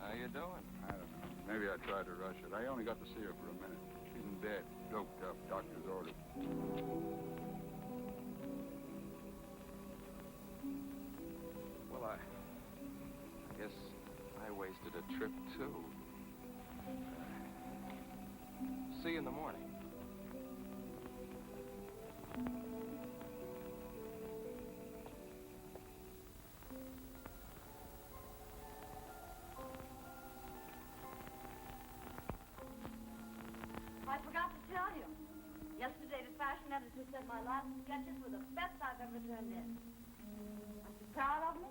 How you doing? I don't know. Maybe I tried to rush it. I only got to see her for a minute. She's in bed, doped up, doctor's orders. Well, I guess I wasted a trip, too. See you in the morning. I forgot to tell you. Yesterday, the fashion editor said my last sketches were the best I've ever turned in. Are you proud of me?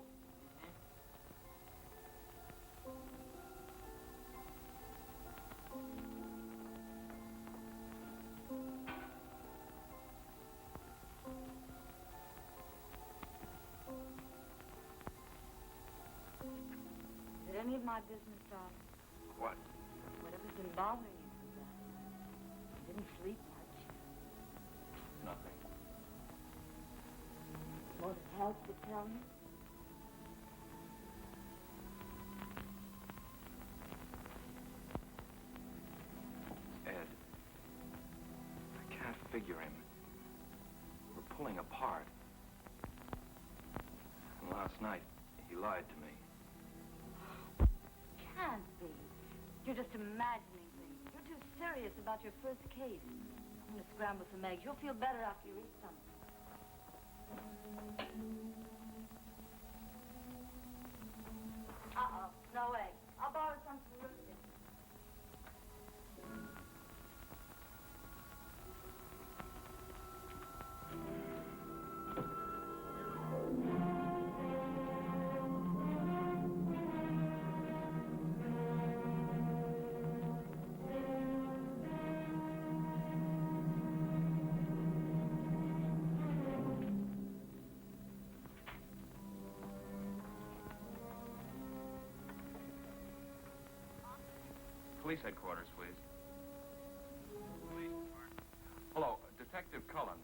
Is it any of my business, darling? What? Whatever's been bothering you since I didn't sleep much. Nothing. Won't it help to tell me? Ed. I can't figure him. We're pulling apart. And last night, he lied to me. Can't be. You're just imagining things. You're too serious about your first case. I'm going to scramble some eggs. You'll feel better after you eat some. Uh-oh. No eggs. I'll borrow some from Lucy. Police headquarters, please. Hello, Detective Cullen.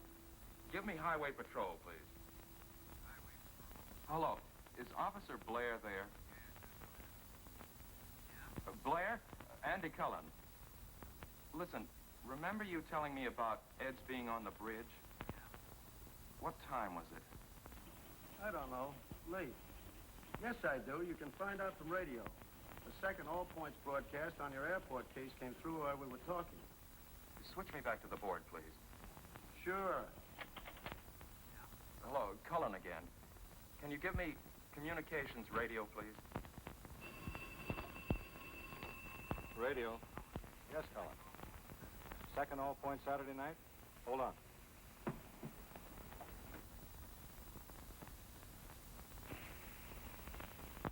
Give me highway patrol, please. Hello, is Officer Blair there? Blair? Andy Cullen. Listen, remember you telling me about Ed's being on the bridge? What time was it? I don't know. Late. Yes, I do. You can find out from radio. The second All Points broadcast on your airport case came through while we were talking. Switch me back to the board, please. Sure. Hello, Cullen again. Can you give me communications radio, please? Radio. Yes, Cullen. Second All Point Saturday night? Hold on.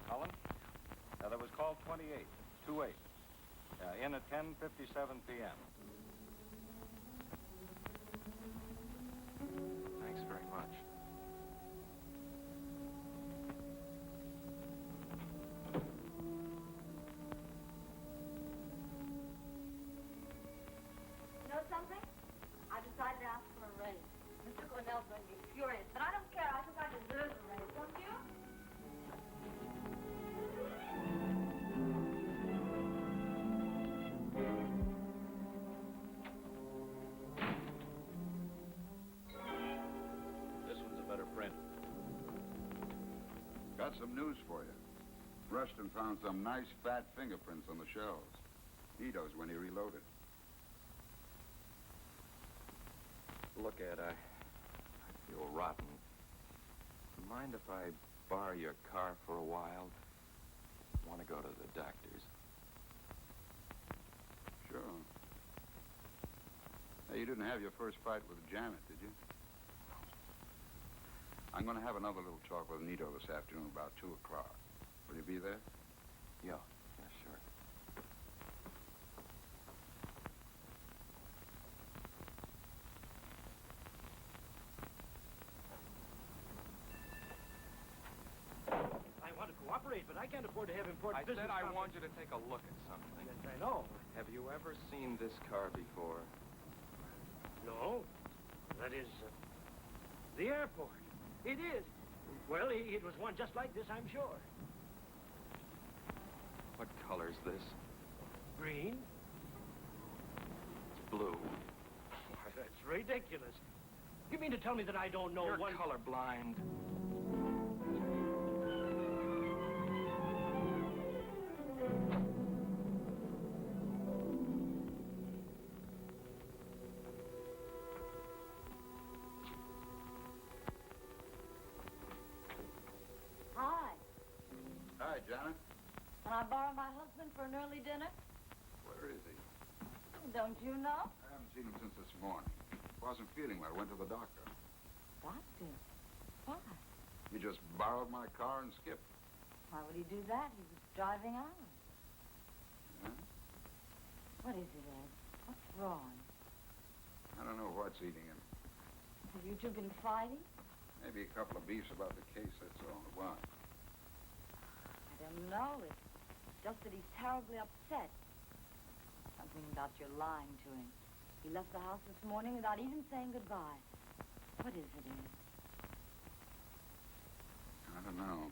Cullen? That was call 28, 28. In at 10:57 p.m. Thanks very much. You know something? I decided to ask for a raise. Mr. Cornell's going to be furious, but I don't care. I think I deserve a raise, don't you? This one's a better print. Got some news for you. Rushton found some nice fat fingerprints on the shelves. Nito's when he reloaded. Look, Ed, I feel rotten. Mind if I borrow your car for a while? Want to go to the doctor's. Sure. Hey, you didn't have your first fight with Janet, did you? I'm going to have another little talk with Nito this afternoon about 2 o'clock. Will you be there? Yeah, sure. I want to cooperate, but I can't afford to have important I business. said I want you to take a look at something. Yes, I know. Have you ever seen this car before? No. That is, the airport. It is. Well, it was one just like this, I'm sure. What color's this? Green? It's blue. Why, that's ridiculous. You mean to tell me that I don't know You're one... colorblind. Hi. Hi, Janet. Can I borrow my husband for an early dinner? Where is he? Don't you know? I haven't seen him since this morning. Wasn't feeling well. Went to the doctor. Doctor? Why? He just borrowed my car and skipped. Why would he do that? He was driving out. Huh? What is it, Ed? What's wrong? I don't know what's eating him. Have you two been fighting? Maybe a couple of beefs about the case, that's all. Why? I don't know. It's just that he's terribly upset. Something about your lying to him. He left the house this morning without even saying goodbye. What is it, Ed? I don't know.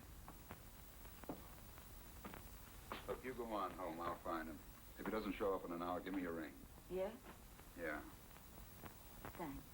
Look, you go on home. I'll find him. If he doesn't show up in an hour, give me a ring. Yeah? Yeah. Thanks.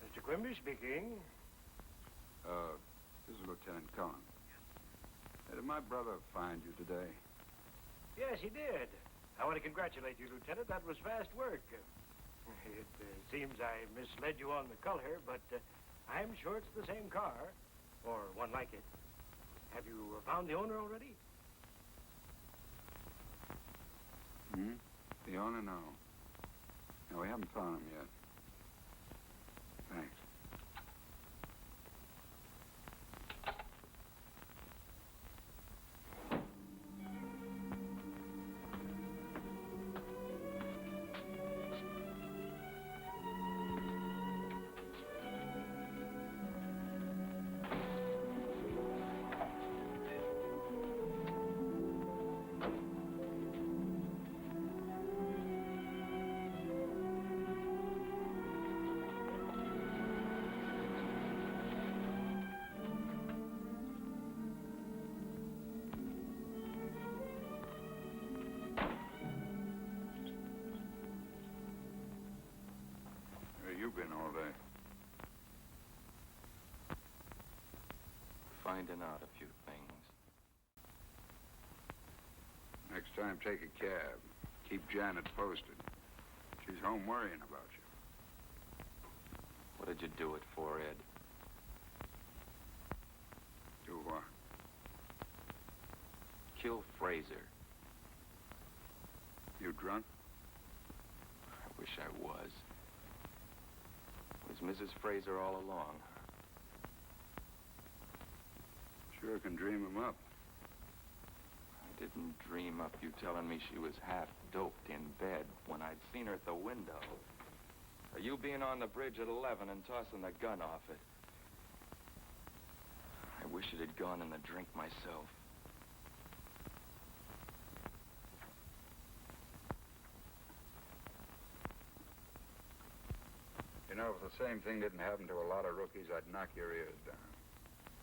Mr. Quimby speaking. This is Lieutenant Cullen. Did my brother find you today? Yes, he did. I want to congratulate you, Lieutenant. That was fast work. It seems I misled you on the color, but I'm sure it's the same car, or one like it. Have you found the owner already? Hmm? The owner? No. No, we haven't found him yet. Thanks. You've been all day. Finding out a few things. Next time, take a cab. Keep Janet posted. She's home worrying about you. What did you do it for, Ed? Do what? Kill Frazer. You drunk? I wish I was. Was Mrs. Frazer all along? Sure can dream him up. I didn't dream up you telling me she was half doped in bed when I'd seen her at the window. Or you being on the bridge at 11 and tossing the gun off it. I wish it had gone in the drink myself. You know, if the same thing didn't happen to a lot of rookies, I'd knock your ears down.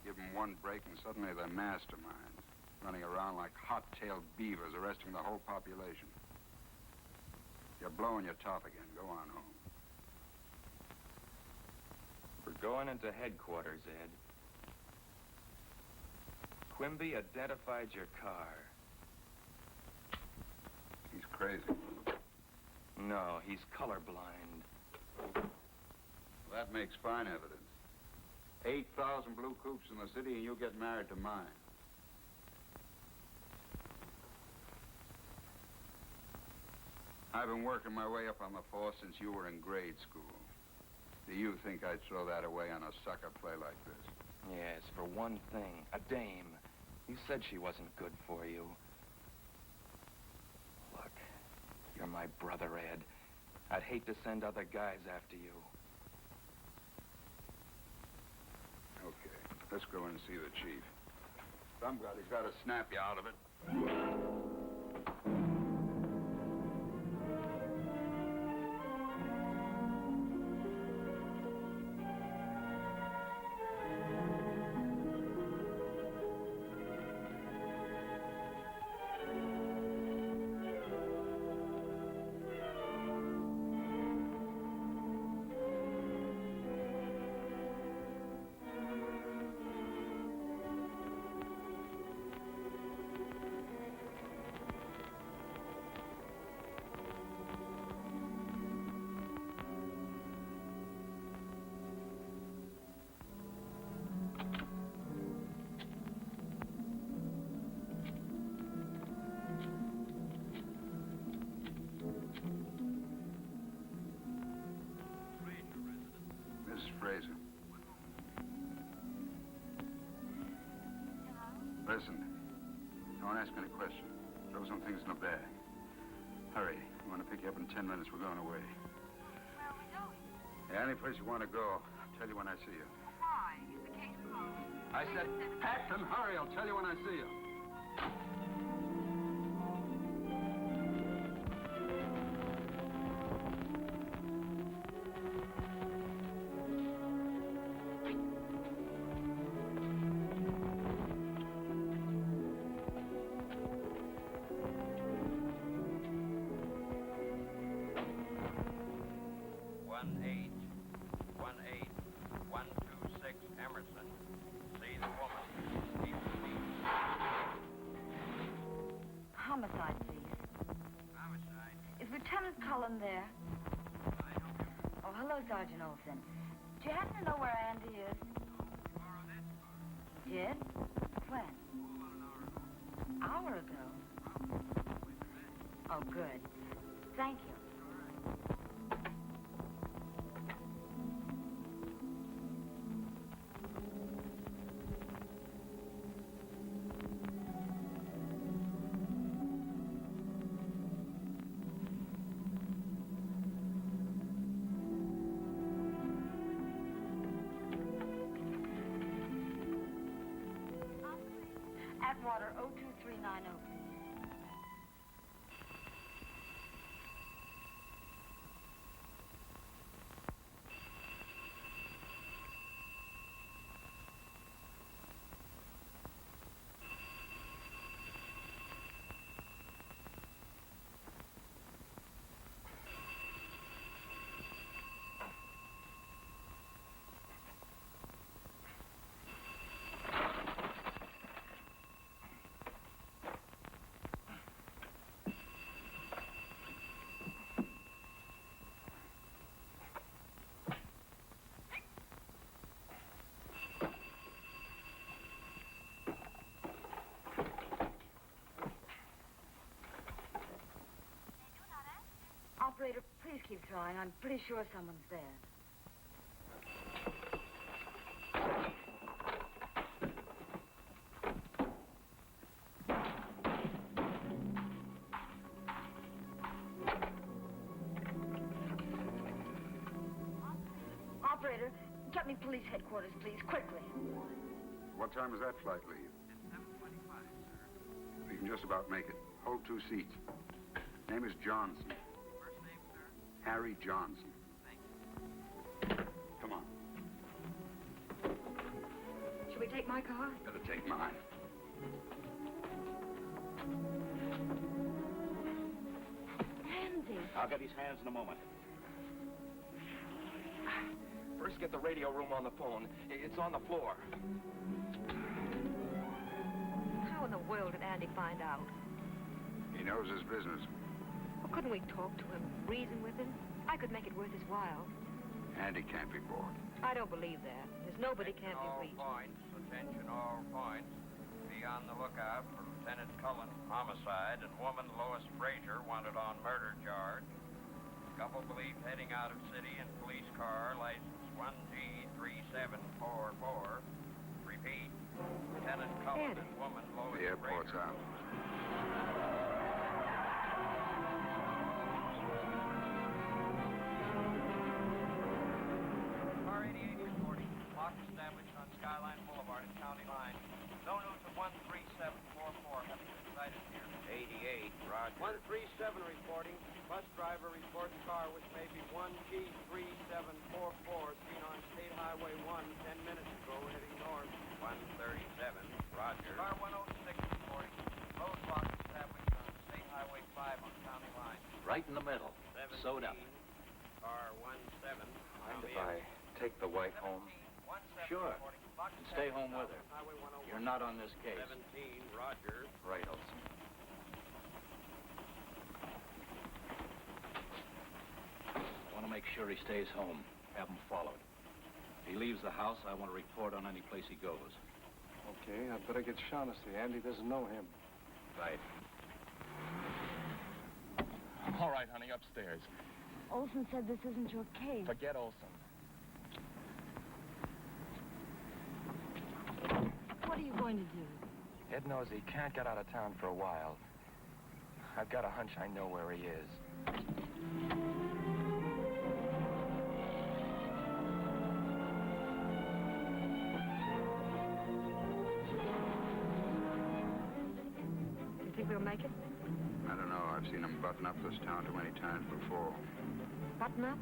Give them one break and suddenly they're masterminds, running around like hot-tailed beavers, arresting the whole population. You're blowing your top again. Go on home. We're going into headquarters, Ed. Quimby identified your car. He's crazy. No, he's colorblind. That makes fine evidence. 8,000 blue coupes in the city and you get married to mine. I've been working my way up on the force since you were in grade school. Do you think I'd throw that away on a sucker play like this? Yes, for one thing, a dame. You said she wasn't good for you. Look, you're my brother. brother, Ed. I'd hate to send other guys after you. Okay, let's go in and see the chief. Somebody's got to snap you out of it. Frazer. Listen, don't ask any questions. Throw some things in a bag. Hurry. I want to pick you up in 10 minutes. We're going away. Where are we going? Yeah, any place you want to go. I'll tell you when I see you. Why? Is the case closed? I said, pack and hurry. I'll tell you when I see you. Homicide, please. Homicide? Is Lieutenant Cullen there? Oh, hello, Sergeant Olson. Do you happen to know where Andy is? He did? When? Hour ago. Oh, good. Thank you. Atwater 02390, please. Operator, please keep trying. I'm pretty sure someone's there. Operator, get me police headquarters, please, quickly. What time does that flight leave? It's 7:25, sir. We can just about make it. Hold 2 seats. Name is Johnson. First name, sir? Harry Johnson. Thank you. Come on. Should we take my car? Better take mine. Andy. I'll get his hands in a moment. First, get the radio room on the phone. It's on the floor. How in the world did Andy find out? He knows his business. Well, couldn't we talk to him, reason with him? I could make it worth his while. Andy can't be bought. I don't believe that. There's nobody can't be reached. Attention all points. Be on the lookout for Lieutenant Cullen, homicide, and woman Lois Frazer wanted on murder charge. Couple believed heading out of city in police car, license 1G3744. Repeat. Lieutenant Cullen and woman Lois The airport's Frazer. out. Roger. 137 reporting. Bus driver reports car which may be 1G3744 seen on State Highway 1 10 minutes ago heading north. 137. Roger. Car 106 reporting. Roadblock established on State Highway 5 on county line. Right in the middle. 17. Sewed up. Car 17. Mind if I take the wife home? Sure. And stay home with her. You're not on this case. 17. Roger. Right, Olson. I want to make sure he stays home. Have him followed. If he leaves the house, I want to report on any place he goes. Okay, I'd better get Shaughnessy. Andy doesn't know him. Right. All right, honey, upstairs. Olson said this isn't your case. Forget Olson. What are you going to do? Ed knows he can't get out of town for a while. I've got a hunch I know where he is. You think we'll make it? I don't know. I've seen them button up this town too many times before. Button up?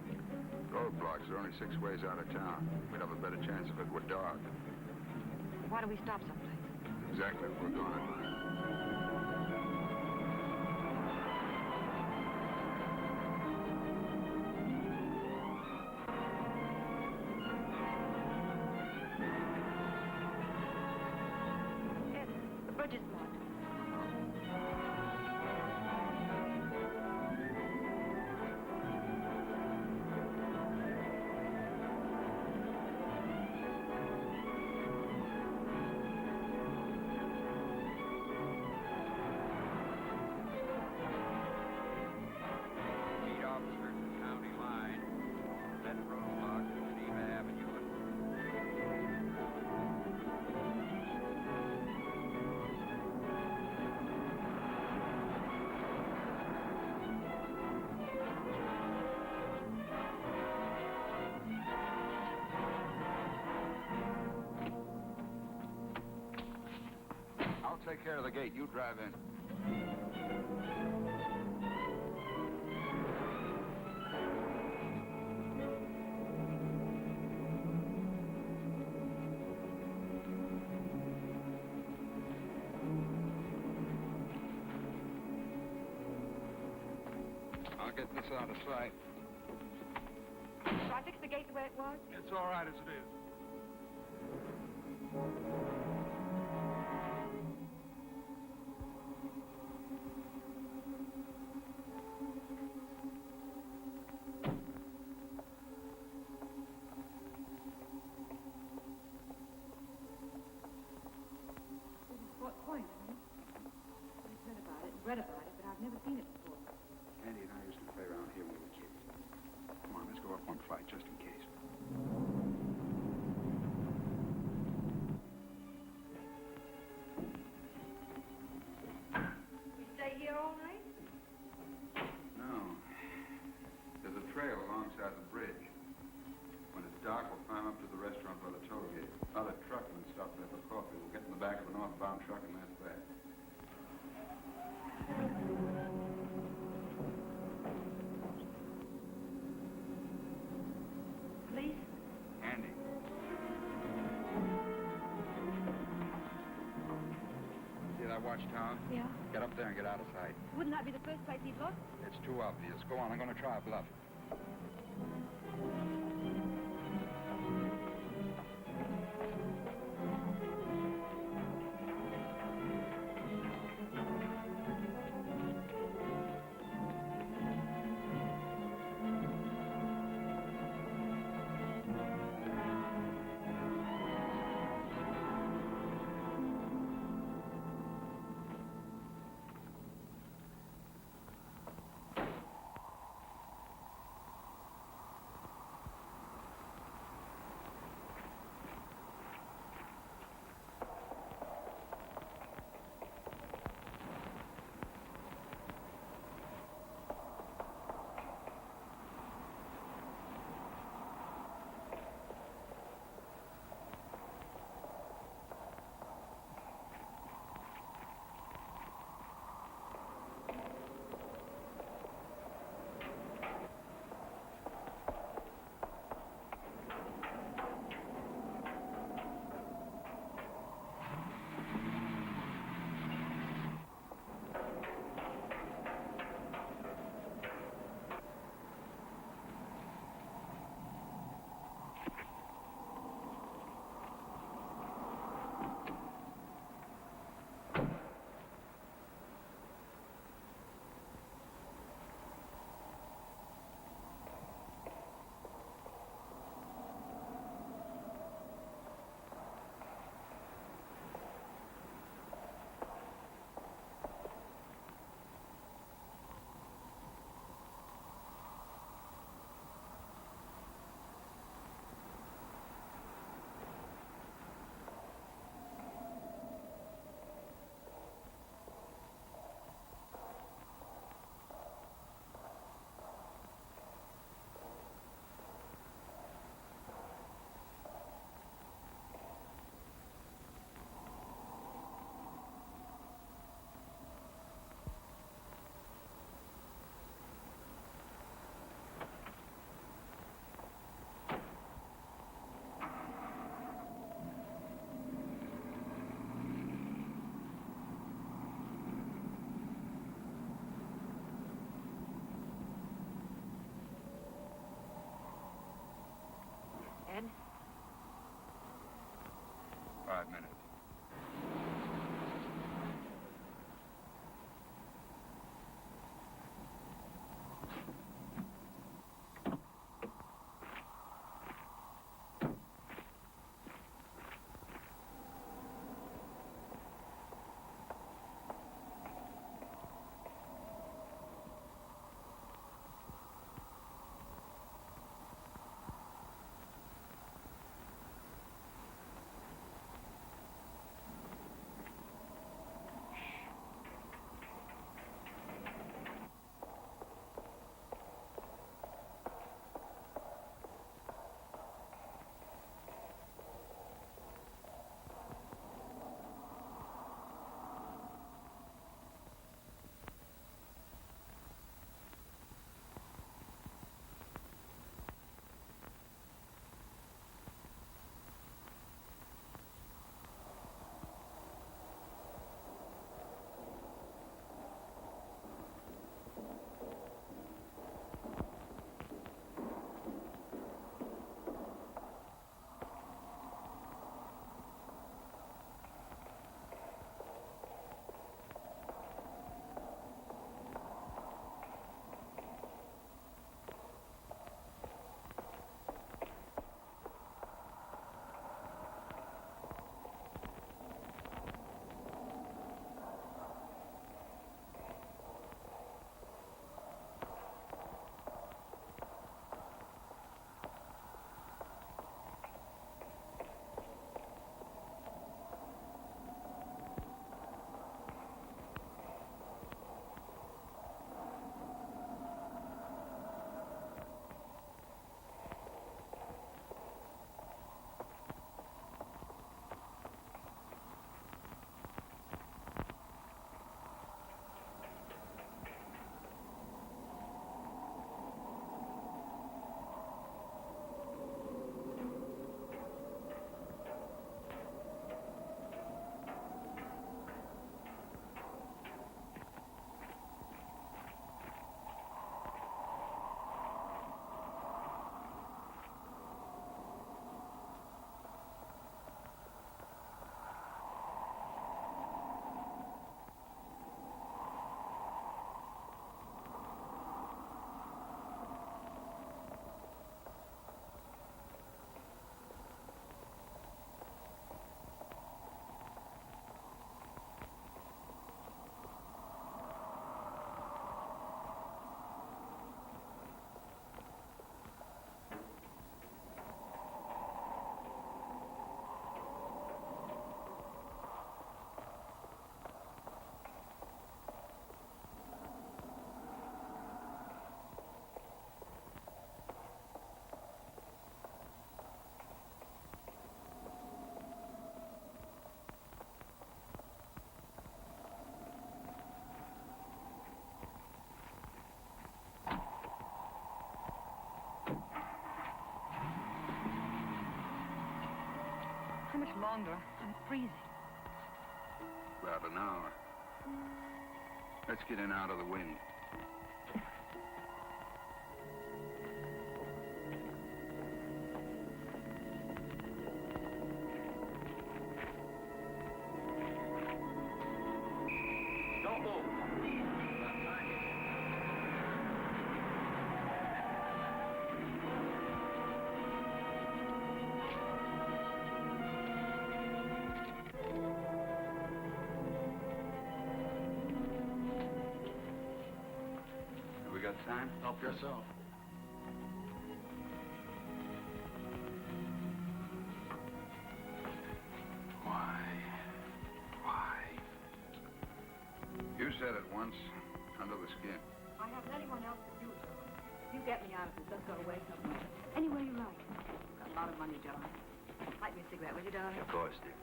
Roadblocks are only 6 ways out of town. We'd have a better chance if it were dark. Why don't we stop someplace? Exactly what we're doing. Ed, the bridge is blocked. Lead officer to county line. Set roadblock to Geneva Avenue. I'll take care of the gate. You drive in. I'll get this out of sight. Shall I fix the gate the way it was? It's all right as it is. What point, huh? I've heard about it, read about it, but I've never seen it before. Andy and I used to play around here when we were kids. Come on, let's go up one flight just in case. We stay here all night? No. There's a trail alongside the bridge. When it's dark, we'll climb up to the restaurant by the toll gate. Other truckmen stop there for coffee. We'll get in the back of a northbound truck and that's that. Police? Andy. See that watchtower? Yeah. Get up there and get out of sight. Wouldn't that be the first place he'd look? It's too obvious. Go on, I'm going to try a bluff. 5 minutes. How much longer? I'm freezing. About an hour. Let's get in out of the wind. Don't move. Have we got time? Help yourself. Why? You said it once, under the skin. I haven't anyone else but you, Joe. You get me out of this. Let's go away somewhere. Anywhere you like. Got a lot of money, Joe. Light me a cigarette, would you, darling? Of course, dear.